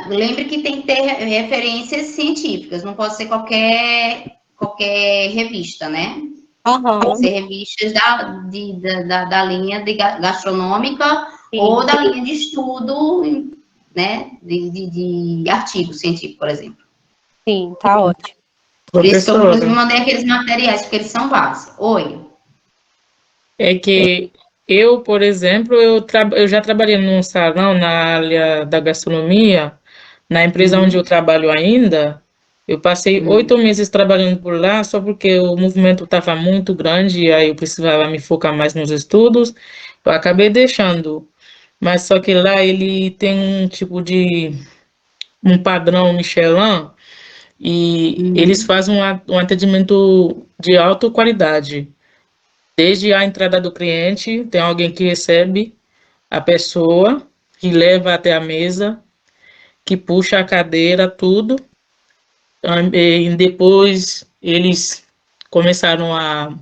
Lembre que tem que ter referências científicas, não pode ser qualquer revista, né? Pode ser revistas da linha gastronômica ou da linha de estudo, né? De artigo científico, por exemplo. Sim, tá ótimo. Por isso que eu inclusive mandei aqueles materiais, porque eles são básicos. Oi. É que eu, por exemplo, eu já trabalhei num salão na área da gastronomia, na empresa onde eu trabalho ainda. Eu passei 8 meses trabalhando por lá, só porque o movimento estava muito grande, e aí eu precisava me focar mais nos estudos. Eu acabei deixando. Mas só que lá ele tem um tipo de um padrão Michelin, e eles fazem um atendimento de alta qualidade. Desde a entrada do cliente, tem alguém que recebe a pessoa, que leva até a mesa, que puxa a cadeira, tudo. E depois eles começaram a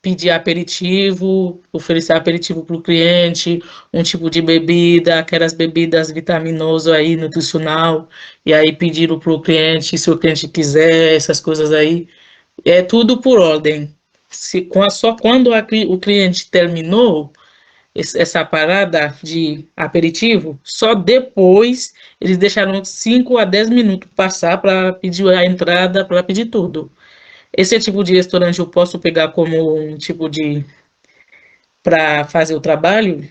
pedir aperitivo, oferecer aperitivo para o cliente, um tipo de bebida, aquelas bebidas vitaminosas aí, nutricional, e aí pediram para o cliente, se o cliente quiser, essas coisas aí. É tudo por ordem. Só quando o cliente terminou essa parada de aperitivo, só depois eles deixaram 5 a 10 minutos passar para pedir a entrada, para pedir tudo. Esse tipo de restaurante eu posso pegar como um tipo de para fazer o trabalho?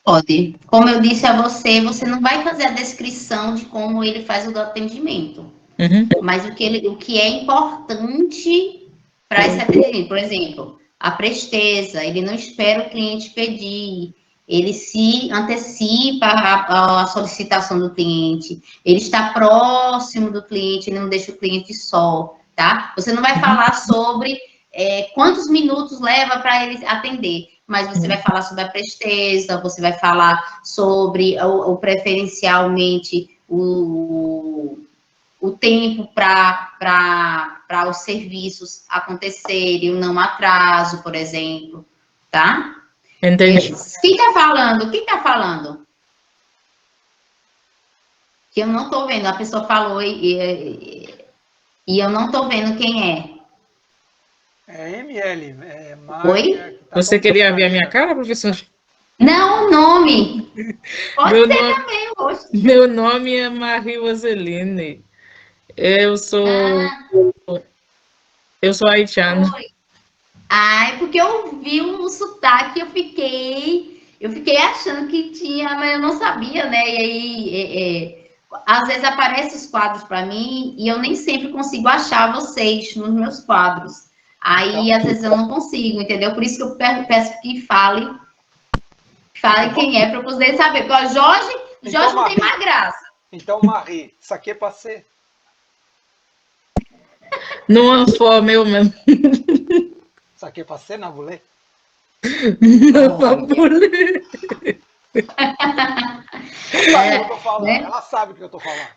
Pode. Como eu disse a você, você não vai fazer a descrição de como ele faz o atendimento. Mas o que é importante para esse atendimento, por exemplo, a presteza, ele não espera o cliente pedir, ele se antecipa a solicitação do cliente, ele está próximo do cliente, ele não deixa o cliente só, tá? Você não vai falar sobre quantos minutos leva para ele atender, mas você vai falar sobre a presteza, você vai falar sobre o preferencialmente o tempo para os serviços acontecerem, o não atraso, por exemplo, tá? Entendi. Quem tá falando? Quem tá falando? Que eu não tô vendo, a pessoa falou e eu não tô vendo quem é. É ML, Oi? Você queria ver a minha cara, professor? Não, o nome. Pode ser também o rosto. Meu nome é Marie Roseline. Eu sou haitiana. É porque eu vi um sotaque, eu fiquei achando que tinha, mas eu não sabia, né? E aí, às vezes aparecem os quadros para mim e eu nem sempre consigo achar vocês nos meus quadros. Aí, às vezes, eu não consigo, entendeu? Por isso que eu peço que fale quem é, para eu poder saber. Porque o Jorge Então, não tem mais graça. Então, Marie, isso aqui é para ser? Não for meu mesmo. Isso aqui é para ser Nabulé? Não, Nabulé. Ela sabe o que eu tô falando.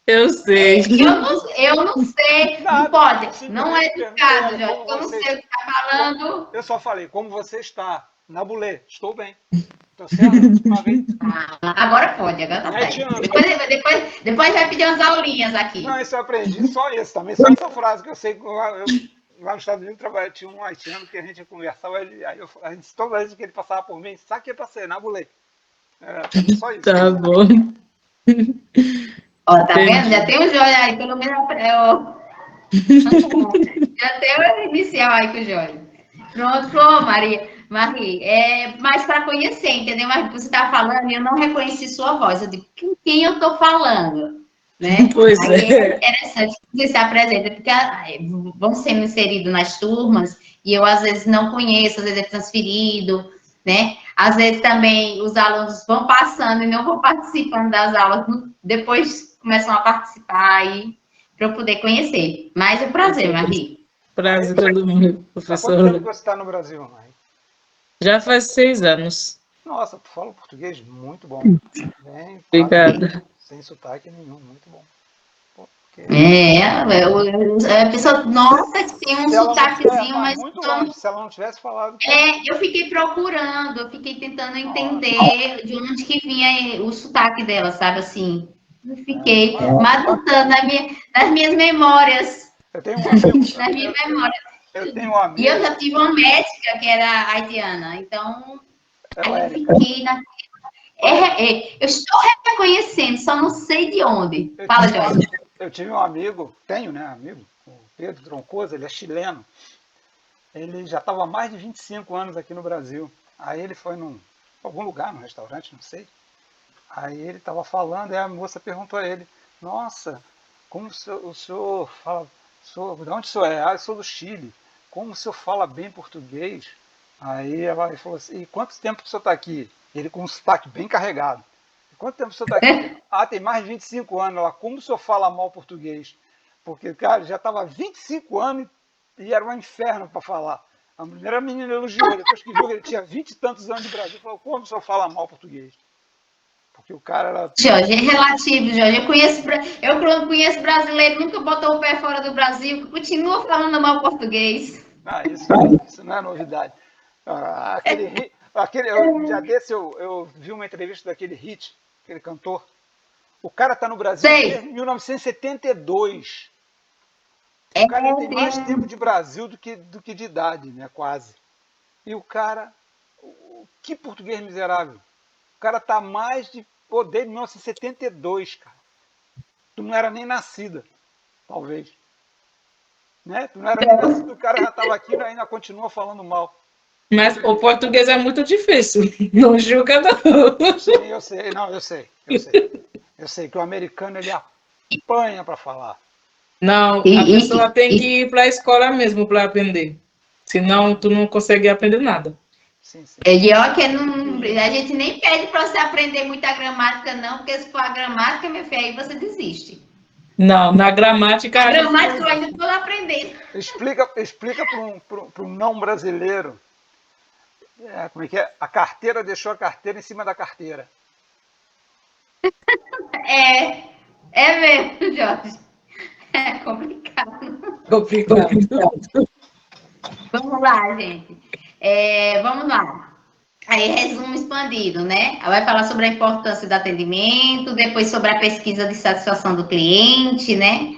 Eu sei. Eu não sei. Não pode. Não é educado, Jorge. Eu não sei o que está falando. Eu só falei, como você está? Nabulé, estou bem. Tô certo? Agora pode, agora tá bem. Depois vai pedir umas aulinhas aqui. Não, isso eu aprendi, só isso também. Só essa frase que eu sei. lá nos Estados Unidos tinha um haitiano que a gente conversava, a gente, toda vez que ele passava por mim, sabe que é pra ser, na bulê. Só isso. Tá bom. Ó, tá vendo? Já tem o Jóia aí, pelo menos já tem o inicial aí com o Jóia. Pronto, Marie, mais para conhecer, entendeu? Mas você tá falando e eu não reconheci sua voz. Eu digo, com quem eu tô falando? Né? Pois aí é. interessante que você se apresenta, porque vão sendo inseridos nas turmas e eu às vezes não conheço, às vezes é transferido, né? Às vezes também os alunos vão passando e não vão participando das aulas, depois começam a participar aí para eu poder conhecer. Mas é um prazer, Marie. Prazer todo mundo, professor. Há quanto tempo você está no Brasil, Marie? Já faz 6 anos. Nossa, tu fala português muito bom. Bem, Obrigada. Sem sotaque nenhum, muito bom. A pessoa, nossa, que tem um sotaquezinho, mas muito longe, se ela não tivesse falado. Eu fiquei procurando, eu fiquei tentando entender de onde que vinha o sotaque dela, sabe assim? Eu fiquei matutando nas minhas memórias. Eu tenho um amigo. Nas minhas memórias. Eu tenho um amigo. E eu já tive uma médica que era haitiana, então aí eu fiquei eu estou reconhecendo, só não sei de onde. Fala, Jorge. Eu tive um amigo, amigo, o Pedro Troncoso, ele é chileno. Ele já estava há mais de 25 anos aqui no Brasil. Aí ele foi algum lugar, num restaurante, não sei. Aí ele estava falando, e a moça perguntou a ele, nossa, como o senhor fala, de onde o senhor é? Ah, eu sou do Chile. Como o senhor fala bem português? Aí ela falou assim, e quanto tempo o senhor está aqui? Ele com um sotaque bem carregado. Quanto tempo o senhor está aqui? Ah, tem mais de 25 anos. Ela, como o senhor fala mal português? Porque, cara, já estava há 25 anos e era um inferno para falar. A primeira menina elogiou ele, depois que viu que ele tinha 20 e tantos anos de Brasil, falou, como o senhor fala mal português? Porque o cara era... Jorge, é relativo, Jorge. Eu conheço brasileiro, nunca botou o pé fora do Brasil, continua falando mal português. Ah, isso não é novidade. Já desse eu vi uma entrevista daquele Hit, aquele cantor. O cara está no Brasil desde 1972. O cara tem mais tempo de Brasil do que de idade, né? Quase. E o cara... Que português miserável. O cara está mais de... desde 1972, cara. Tu não era nem nascida, talvez. Né? Tu não era nem nascida, o cara já estava aqui e ainda continua falando mal. Mas o português é muito difícil. Não julga, não. Sim, eu sei. Eu sei que o americano, ele apanha para falar. Não, a pessoa tem que ir para a escola mesmo para aprender. Senão, tu não consegue aprender nada. Sim, sim. A gente nem pede para você aprender muita gramática, não, porque se for a gramática, meu filho, aí você desiste. Não, na gramática... A gramática eu ainda estou aprendendo. Explica para um não brasileiro. Como é que é? A carteira deixou a carteira em cima da carteira. É mesmo, Jorge. É complicado. Vamos lá, gente. Vamos lá. Aí, resumo expandido, né? Vai falar sobre a importância do atendimento, depois sobre a pesquisa de satisfação do cliente, né?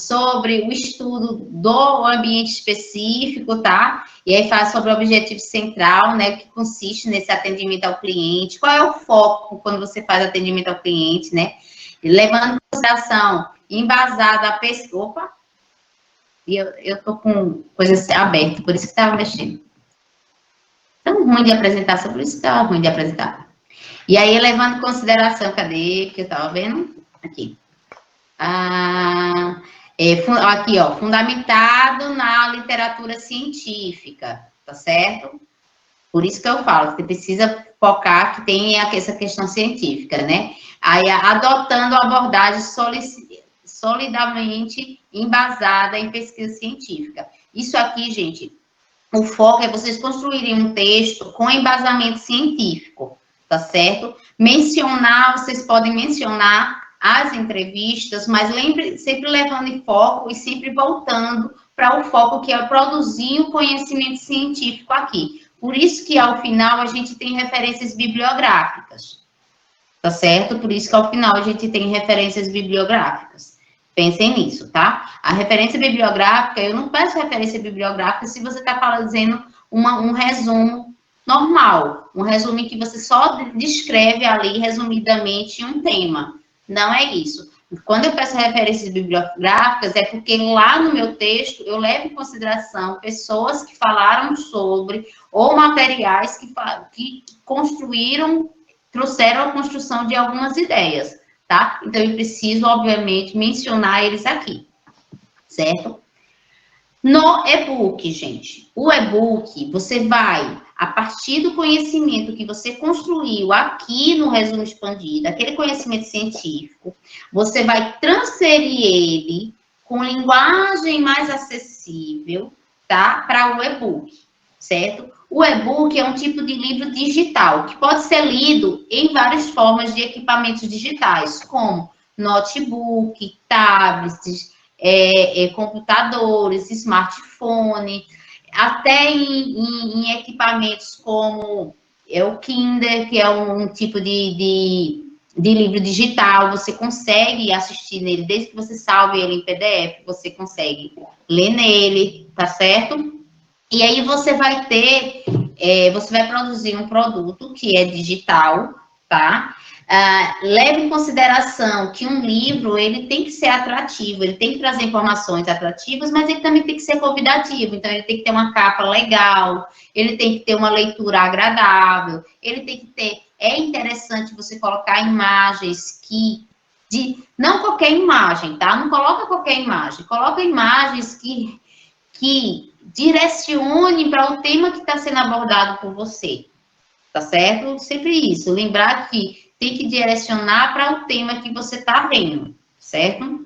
Sobre o estudo do ambiente específico, tá? E aí fala sobre o objetivo central, né? O que consiste nesse atendimento ao cliente, qual é o foco quando você faz atendimento ao cliente, né? E levando em consideração, embasada a pesquisa. Opa! E eu tô com coisas abertas, por isso que estava mexendo. Tão ruim de apresentação, por isso que estava ruim de apresentar. E aí, levando em consideração, cadê que eu estava vendo? Aqui. Aqui, ó, fundamentado na literatura científica, tá certo? Por isso que eu falo, você precisa focar que tem essa questão científica, né? Aí, adotando a abordagem solidamente embasada em pesquisa científica. Isso aqui, gente, o foco é vocês construírem um texto com embasamento científico, tá certo? Vocês podem mencionar as entrevistas, mas sempre levando em foco e sempre voltando para o foco que é produzir o conhecimento científico aqui. Por isso que, ao final, a gente tem referências bibliográficas, tá certo? Por isso que, ao final, a gente tem referências bibliográficas. Pensem nisso, tá? A referência bibliográfica, eu não peço referência bibliográfica se você está fazendo um resumo normal, um resumo em que você só descreve ali, resumidamente, um tema. Não é isso. Quando eu peço referências bibliográficas, é porque lá no meu texto eu levo em consideração pessoas que falaram sobre, ou materiais que construíram, trouxeram a construção de algumas ideias, tá? Então, eu preciso, obviamente, mencionar eles aqui, certo? No e-book, gente, o e-book, você vai, a partir do conhecimento que você construiu aqui no resumo expandido, aquele conhecimento científico, você vai transferir ele com linguagem mais acessível, tá? Para o e-book, certo? O e-book é um tipo de livro digital, que pode ser lido em várias formas de equipamentos digitais, como notebook, tablets, computadores, smartphone, até em equipamentos como o Kindle, que é um tipo de livro digital, você consegue assistir nele, desde que você salve ele em PDF, você consegue ler nele, tá certo? E aí você vai ter, você vai produzir um produto que é digital, tá? Leve em consideração que um livro, ele tem que ser atrativo, ele tem que trazer informações atrativas, mas ele também tem que ser convidativo, então ele tem que ter uma capa legal, ele tem que ter uma leitura agradável, ele tem que ter, é interessante você colocar imagens não qualquer imagem, tá? Não coloca qualquer imagem, coloca imagens que direcione para o tema que está sendo abordado por você, tá certo? Sempre isso, lembrar que tem que direcionar para o tema que você está vendo, certo?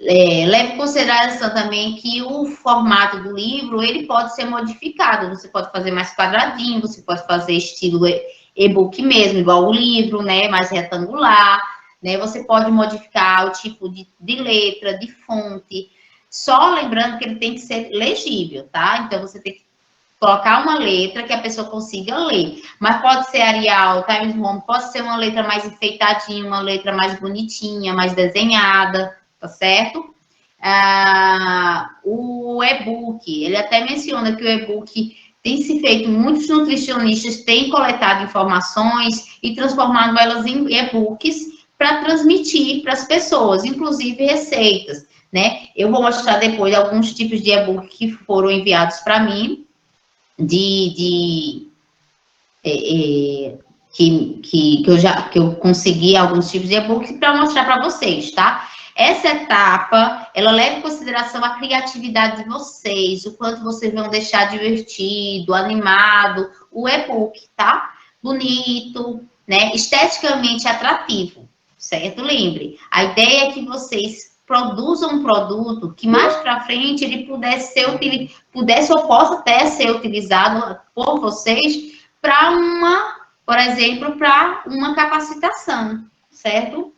Leve em consideração também que o formato do livro, ele pode ser modificado, você pode fazer mais quadradinho, você pode fazer estilo e-book mesmo, igual o livro, né, mais retangular, né, você pode modificar o tipo de letra, de fonte, só lembrando que ele tem que ser legível, tá? Então, você tem que colocar uma letra que a pessoa consiga ler. Mas pode ser Arial, Times Roman, pode ser uma letra mais enfeitadinha, uma letra mais bonitinha, mais desenhada, tá certo? O e-book, ele até menciona que o e-book tem se feito, muitos nutricionistas têm coletado informações e transformado elas em e-books para transmitir para as pessoas, inclusive receitas, né? Eu vou mostrar depois alguns tipos de e-book que foram enviados para mim, que eu consegui alguns tipos de e-book para mostrar para vocês, tá? Essa etapa, ela leva em consideração a criatividade de vocês, o quanto vocês vão deixar divertido, animado, o e-book, tá? Bonito, né? Esteticamente atrativo, certo? Lembre, a ideia é que vocês produzam um produto que mais para frente ele pudesse ou possa até ser utilizado por vocês para por exemplo, para uma capacitação, certo?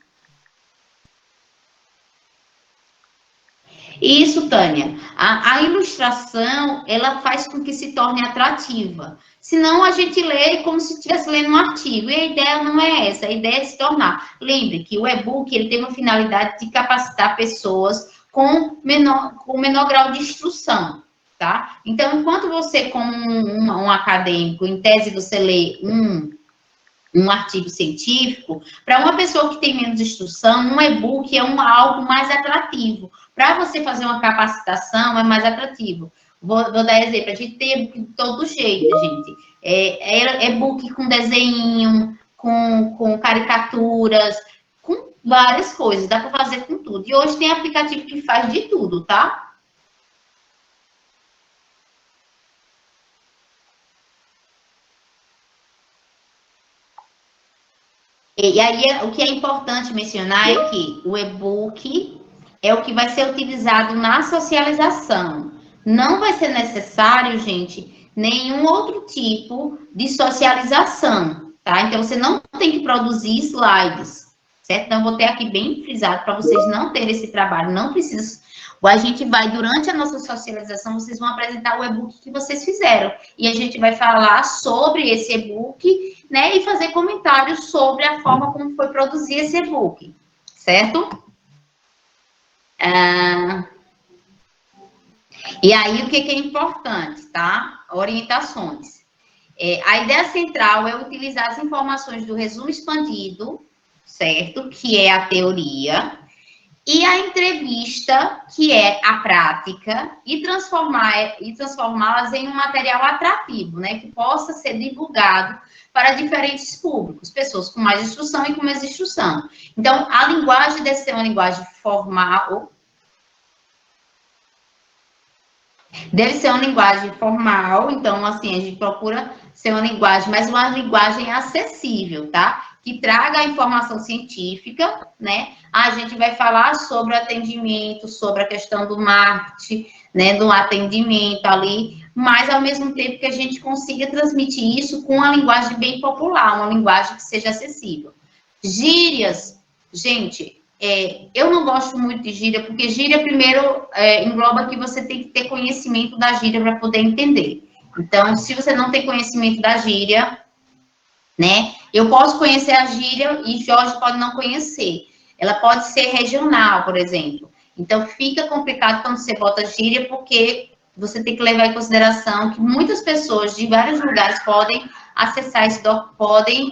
Isso, Tânia. A ilustração, ela faz com que se torne atrativa. Senão, a gente lê como se estivesse lendo um artigo. E a ideia não é essa. A ideia é se tornar. Lembre que o e-book, ele tem uma finalidade de capacitar pessoas com menor grau de instrução, tá? Então, enquanto você, como um acadêmico, em tese, você lê um artigo científico, para uma pessoa que tem menos instrução, um e-book é algo mais atrativo. Para você fazer uma capacitação, é mais atrativo. Vou dar exemplo, a gente tem e-book de todo jeito, gente. E-book com desenho, com caricaturas, com várias coisas, dá para fazer com tudo. E hoje tem aplicativo que faz de tudo, tá? E aí, o que é importante mencionar é que o e-book é o que vai ser utilizado na socialização. Não vai ser necessário, gente, nenhum outro tipo de socialização, tá? Então, você não tem que produzir slides, certo? Então, eu vou ter aqui bem frisado para vocês não terem esse trabalho, não precisa. A gente vai, durante a nossa socialização, vocês vão apresentar o e-book que vocês fizeram. E a gente vai falar sobre esse e-book, né? E fazer comentários sobre a forma como foi produzir esse e-book, certo? E aí, o que é importante, tá? Orientações. A ideia central é utilizar as informações do resumo expandido, certo? Que é a teoria, e a entrevista, que é a prática, e transformá-las em um material atrativo, né? Que possa ser divulgado para diferentes públicos, pessoas com mais instrução e com menos instrução. Então, a linguagem deve ser uma linguagem formal. Deve ser uma linguagem formal, então, assim, a gente procura ser uma linguagem, mas uma linguagem acessível, tá? Que traga a informação científica, né? A gente vai falar sobre o atendimento, sobre a questão do marketing, né? Do atendimento ali, mas ao mesmo tempo que a gente consiga transmitir isso com uma linguagem bem popular, uma linguagem que seja acessível. Gírias, gente, eu não gosto muito de gíria, porque gíria, primeiro, engloba que você tem que ter conhecimento da gíria para poder entender. Então, se você não tem conhecimento da gíria, né, eu posso conhecer a gíria e Jorge pode não conhecer. Ela pode ser regional, por exemplo. Então, fica complicado quando você bota gíria, porque você tem que levar em consideração que muitas pessoas de vários lugares podem acessar esse podem...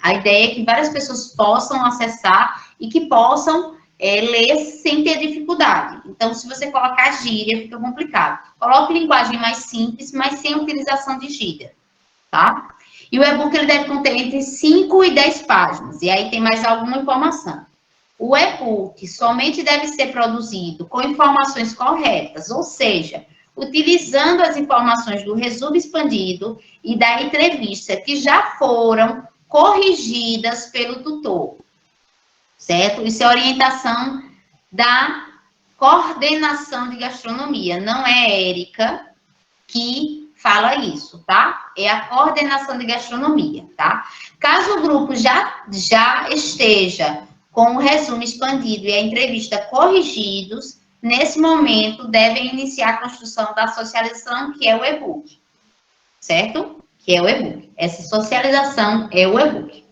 a ideia é que várias pessoas possam acessar e que possam ler sem ter dificuldade. Então, se você colocar gíria, fica complicado. Coloque linguagem mais simples, mas sem utilização de gíria, tá? E o e-book, ele deve conter entre 5 e 10 páginas, e aí tem mais alguma informação. O e-book somente deve ser produzido com informações corretas, ou seja, utilizando as informações do resumo expandido e da entrevista que já foram corrigidas pelo tutor, certo? Isso é orientação da coordenação de gastronomia, não é Érica que fala isso, tá? É a coordenação de gastronomia, tá? Caso o grupo já esteja com o resumo expandido e a entrevista corrigidos, nesse momento, devem iniciar a construção da socialização, que é o e-book. Certo? Que é o e-book. Essa socialização é o e-book.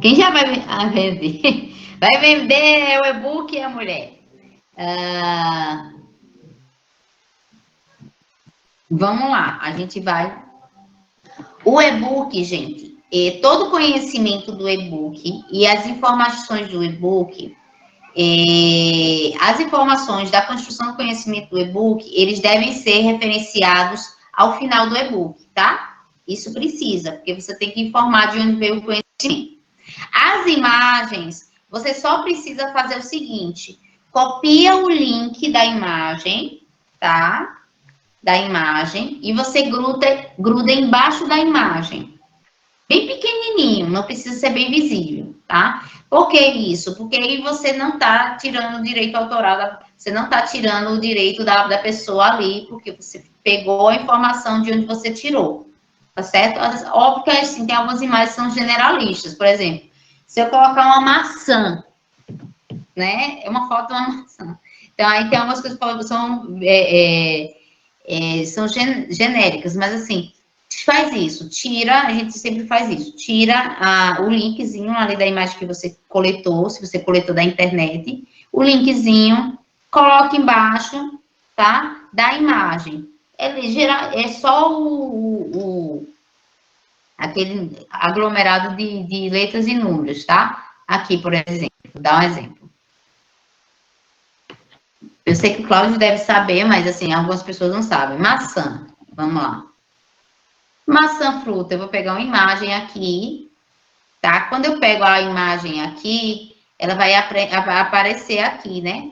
Quem já vai vender? Vai vender o e-book e a mulher. Vamos lá, a gente vai... O e-book, gente, todo o conhecimento do e-book e as informações do e-book, as informações da construção do conhecimento do e-book, eles devem ser referenciados ao final do e-book, tá? Isso precisa, porque você tem que informar de onde veio o conhecimento. As imagens, você só precisa fazer o seguinte: copia o link da imagem, tá? Da imagem, e você gruda embaixo da imagem. Bem pequenininho, não precisa ser bem visível, tá? Por que isso? Porque aí você não tá tirando o direito autoral, você não tá tirando o direito da pessoa ali, porque você pegou a informação de onde você tirou, tá certo? Óbvio que, assim, tem algumas imagens que são generalistas, por exemplo, se eu colocar uma maçã, né? É uma foto de uma maçã. Então, aí tem algumas coisas que são genéricas, mas assim, faz isso, tira, a gente sempre faz isso, tira o linkzinho ali da imagem que você coletou, se você coletou da internet, o linkzinho, coloca embaixo, tá, da imagem. É só aquele aglomerado de letras e números, tá? Aqui, por exemplo, vou dar um exemplo. Eu sei que o Cláudio deve saber, mas, assim, algumas pessoas não sabem. Maçã, vamos lá. Maçã, fruta, eu vou pegar uma imagem aqui, tá? Quando eu pego a imagem aqui, ela vai aparecer aqui, né?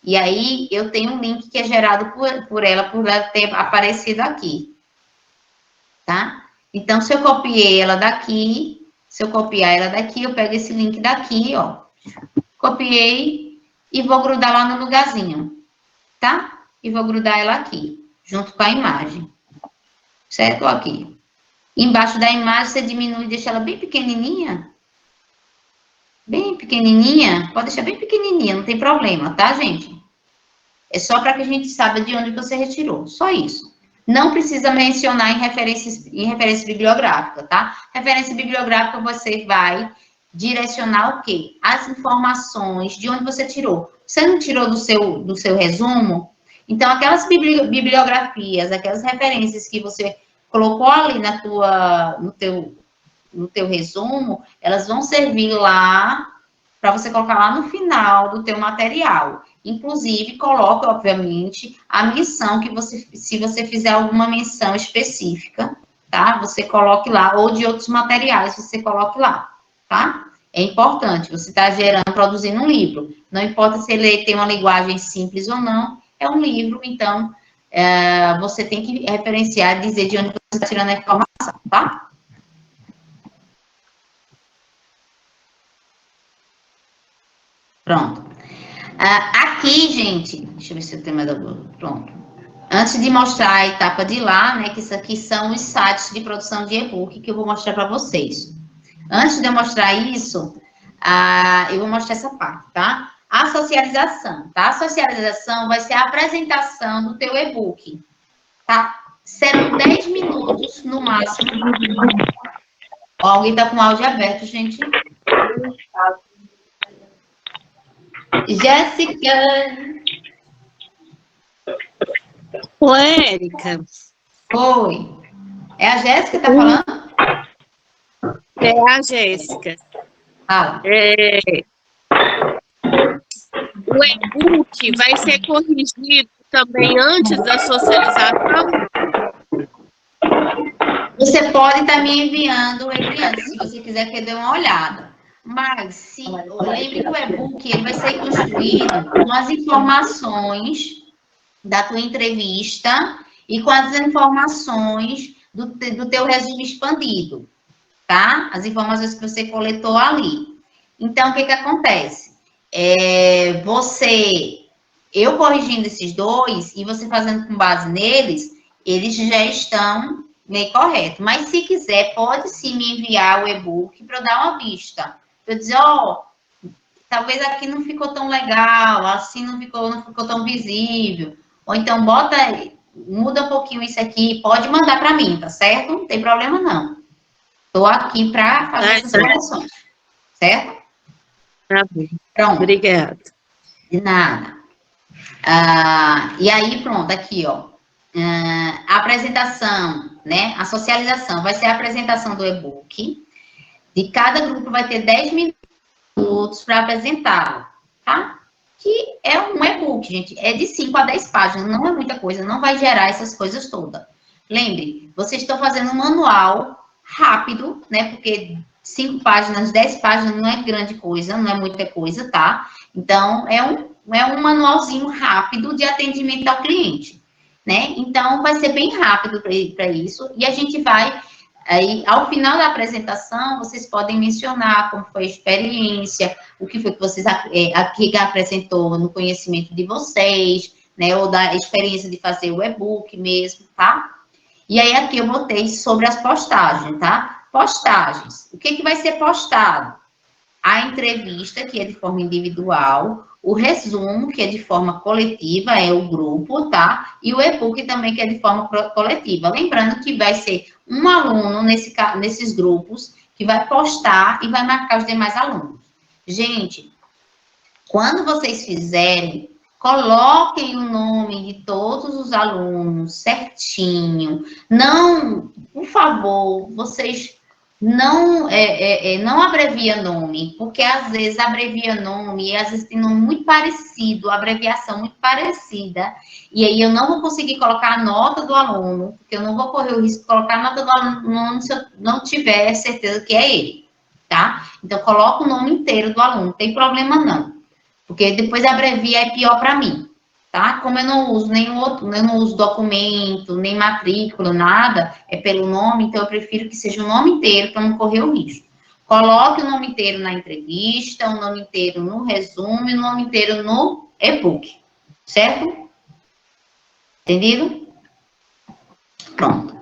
E aí, eu tenho um link que é gerado por ela ter aparecido aqui, tá? Então, se eu copiei ela daqui, se eu copiar ela daqui, eu pego esse link daqui, ó. Copiei e vou grudar lá no lugarzinho, tá? E vou grudar ela aqui, junto com a imagem. Certo? Aqui. Embaixo da imagem, você diminui, deixa ela bem pequenininha. Bem pequenininha, pode deixar bem pequenininha, não tem problema, tá, gente? É só para que a gente saiba de onde você retirou, só isso. Não precisa mencionar em referência bibliográfica, tá? Referência bibliográfica você vai direcionar o quê? As informações de onde você tirou. Você não tirou do seu resumo? Então, aquelas bibliografias, aquelas referências que você colocou ali no teu resumo, elas vão servir lá para você colocar lá no final do teu material. Inclusive, coloca, obviamente, a menção que você, se você fizer alguma menção específica, tá? Você coloque lá, ou de outros materiais, você coloque lá, tá? É importante, você está produzindo um livro. Não importa se ele tem uma linguagem simples ou não, é um livro, então, você tem que referenciar, dizer de onde você está tirando a informação, tá? Pronto. Aqui, gente, deixa eu ver se eu tenho mais algum. Pronto. Antes de mostrar a etapa de lá, né, que isso aqui são os sites de produção de e-book que eu vou mostrar para vocês. Antes de eu mostrar isso, eu vou mostrar essa parte, tá? A socialização, tá? A socialização vai ser a apresentação do teu e-book, tá? Serão 10 minutos no máximo. Ó, alguém tá com o áudio aberto, gente. Jéssica. Oi, Érica. Oi. É a Jéssica que tá falando? É a Jéssica. O e-book vai ser corrigido também antes da socialização? Você pode estar me enviando ele antes, se você quiser que eu dê uma olhada. Mas, lembre que o e-book ele vai ser construído com as informações da tua entrevista e com as informações do teu resumo expandido, tá? As informações que você coletou ali. Então, o que acontece? Eu corrigindo esses dois e você fazendo com base neles, eles já estão meio corretos. Mas, se quiser, pode sim me enviar o e-book para eu dar uma vista. Eu dizer, talvez aqui não ficou tão legal, assim não ficou tão visível. Ou então, muda um pouquinho isso aqui, pode mandar para mim, tá certo? Não tem problema, não. Estou aqui para fazer essas correções, certo? Tá bem. Pronto. Obrigada. De nada. E aí, pronto, aqui, ó. A apresentação, né? A socialização vai ser a apresentação do e-book. De cada grupo vai ter 10 minutos para apresentá-lo, tá? Que é um e-book, gente. É de 5 a 10 páginas, não é muita coisa, não vai gerar essas coisas todas. Lembre, vocês estão fazendo um manual rápido, né? Porque 5 páginas, 10 páginas não é grande coisa, não é muita coisa, tá? Então, é um manualzinho rápido de atendimento ao cliente, né? Então, vai ser bem rápido para isso. E a gente vai... Aí, ao final da apresentação, vocês podem mencionar como foi a experiência, o que foi que vocês que apresentou no conhecimento de vocês, né, ou da experiência de fazer o e-book mesmo, tá? E aí, aqui eu botei sobre as postagens, tá? Postagens. O que vai ser postado? A entrevista, que é de forma individual, o resumo, que é de forma coletiva, é o grupo, tá? E o e-book também, que é de forma coletiva. Lembrando que vai ser um aluno nesses grupos que vai postar e vai marcar os demais alunos. Gente, quando vocês fizerem, coloquem o nome de todos os alunos certinho. Não, por favor, vocês... Não abrevia nome, porque às vezes abrevia nome e às vezes tem nome muito parecido, abreviação muito parecida, e aí eu não vou conseguir colocar a nota do aluno, porque eu não vou correr o risco de colocar a nota do aluno se eu não tiver certeza que é ele, tá? Então, coloca o nome inteiro do aluno, não tem problema não, porque depois abrevia é pior para mim, tá? Como eu não uso nenhum outro, eu não uso documento, nem matrícula, nada, é pelo nome, então eu prefiro que seja o nome inteiro para não correr o risco. Coloque o nome inteiro na entrevista, o nome inteiro no resumo e o nome inteiro no e-book, certo? Entendido? Pronto.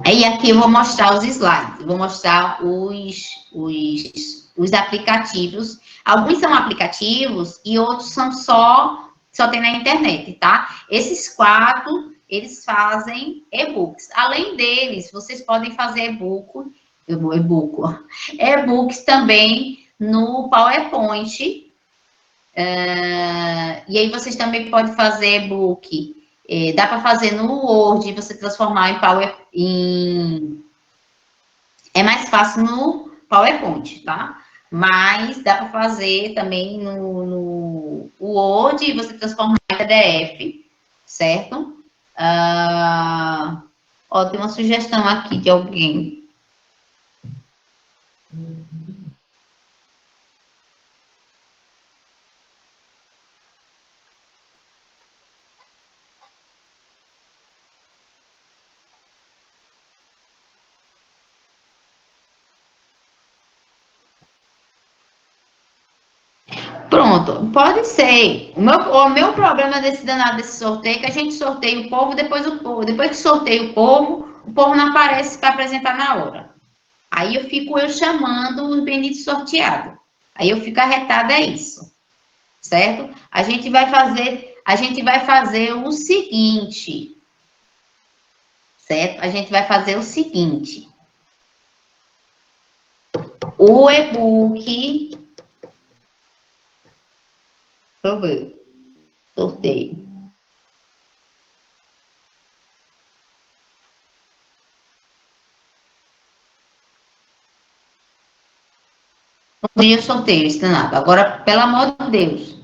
Aí aqui eu vou mostrar os slides, eu vou mostrar os os aplicativos. Alguns são aplicativos e outros são só tem na internet, tá? Esses 4, eles fazem e-books. Além deles, vocês podem fazer e-books também no PowerPoint. E aí vocês também podem fazer e-book. Dá para fazer no Word, você transformar em PowerPoint. É mais fácil no PowerPoint, tá? Mas dá para fazer também no Word e você transformar em PDF, certo? Tem uma sugestão aqui de alguém. Pronto, pode ser. O meu problema desse danado desse sorteio é que a gente sorteia o povo, depois que sorteia o povo não aparece para apresentar na hora. Aí eu fico chamando os benitos sorteados. Aí eu fico arretada, é isso. Certo? A gente vai fazer o seguinte. Certo? A gente vai fazer o seguinte. O e-book. Deixa eu ver. Sorteio. Um dia eu sorteio esse danado. Agora, pelo amor de Deus.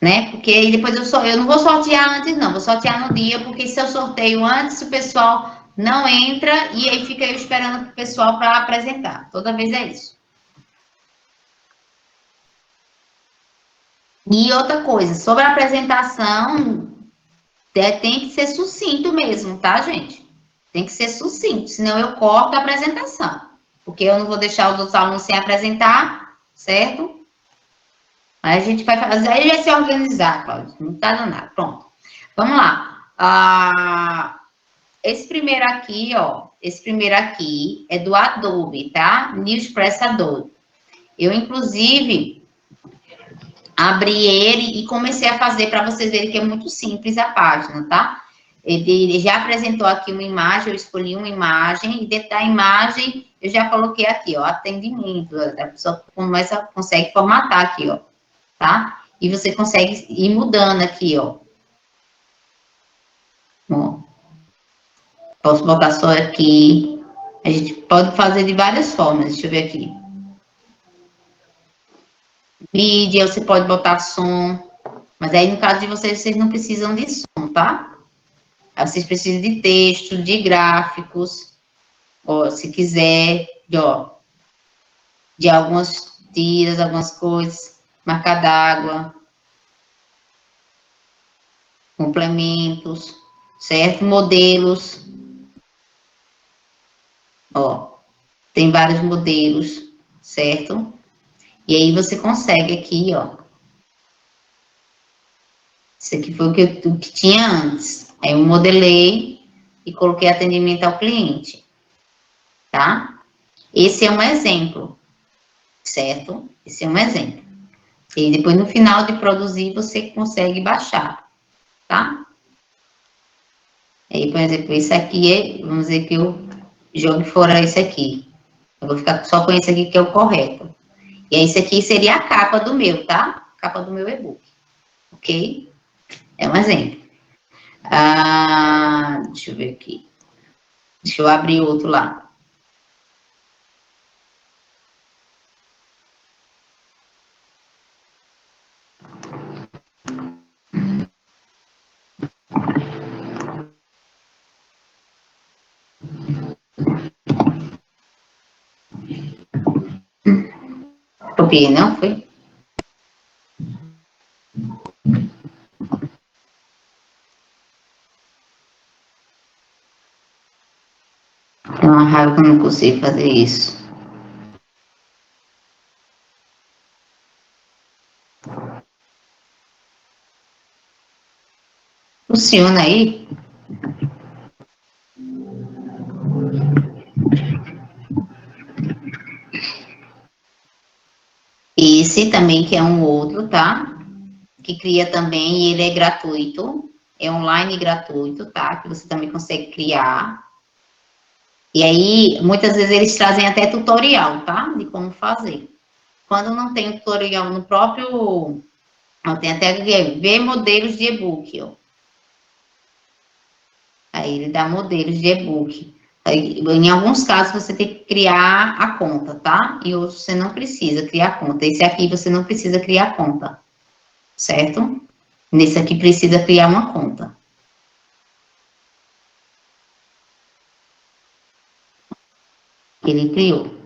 Né? Porque aí depois eu não vou sortear antes, não. Vou sortear no dia, porque se eu sorteio antes, o pessoal não entra e aí fica eu esperando o pessoal para apresentar. Toda vez é isso. E outra coisa, sobre a apresentação, tem que ser sucinto mesmo, tá, gente? Tem que ser sucinto, senão eu corto a apresentação. Porque eu não vou deixar os outros alunos sem apresentar, certo? Aí a gente vai fazer, aí vai se organizar, Cláudio, não tá dando nada. Pronto. Vamos lá. Esse primeiro aqui, ó, é do Adobe, tá? Newspress Adobe. Eu, inclusive, abri ele e comecei a fazer para vocês verem que é muito simples a página, tá? Ele já apresentou aqui uma imagem, eu escolhi uma imagem, e dentro da imagem eu já coloquei aqui, ó, atendimento, a pessoa consegue formatar aqui, ó, tá? E você consegue ir mudando aqui, ó. Posso botar só aqui, a gente pode fazer de várias formas, deixa eu ver aqui. Mídia, você pode botar som, mas aí no caso de vocês não precisam de som, tá? Aí vocês precisam de texto, de gráficos, ó, se quiser, de algumas tiras, algumas coisas, marca d'água, complementos, certo? Modelos, ó, tem vários modelos, certo? E aí você consegue aqui, ó. Isso aqui foi o que tinha antes. Aí eu modelei e coloquei atendimento ao cliente, tá? Esse é um exemplo, certo? Esse é um exemplo. E depois, no final de produzir, você consegue baixar, tá? Aí, por exemplo, esse aqui vamos dizer que eu jogue fora esse aqui. Eu vou ficar só com esse aqui que é o correto. E aí, esse aqui seria a capa do meu, tá? Capa do meu e-book. Ok? É um exemplo. Deixa eu ver aqui. Deixa eu abrir outro lá. Copiei, não foi? É uma raiva que eu não consigo fazer isso. Funciona aí? Esse também que é um outro, tá? Que cria também, e ele é gratuito. É online gratuito, tá? Que você também consegue criar. E aí, muitas vezes eles trazem até tutorial, tá? De como fazer. Quando não tem tutorial no próprio... Tem até ver modelos de e-book, ó. Aí ele dá modelos de e-book. Em alguns casos você tem que criar a conta, tá? E outros você não precisa criar a conta. Esse aqui você não precisa criar a conta, certo? Nesse aqui precisa criar uma conta. Ele criou.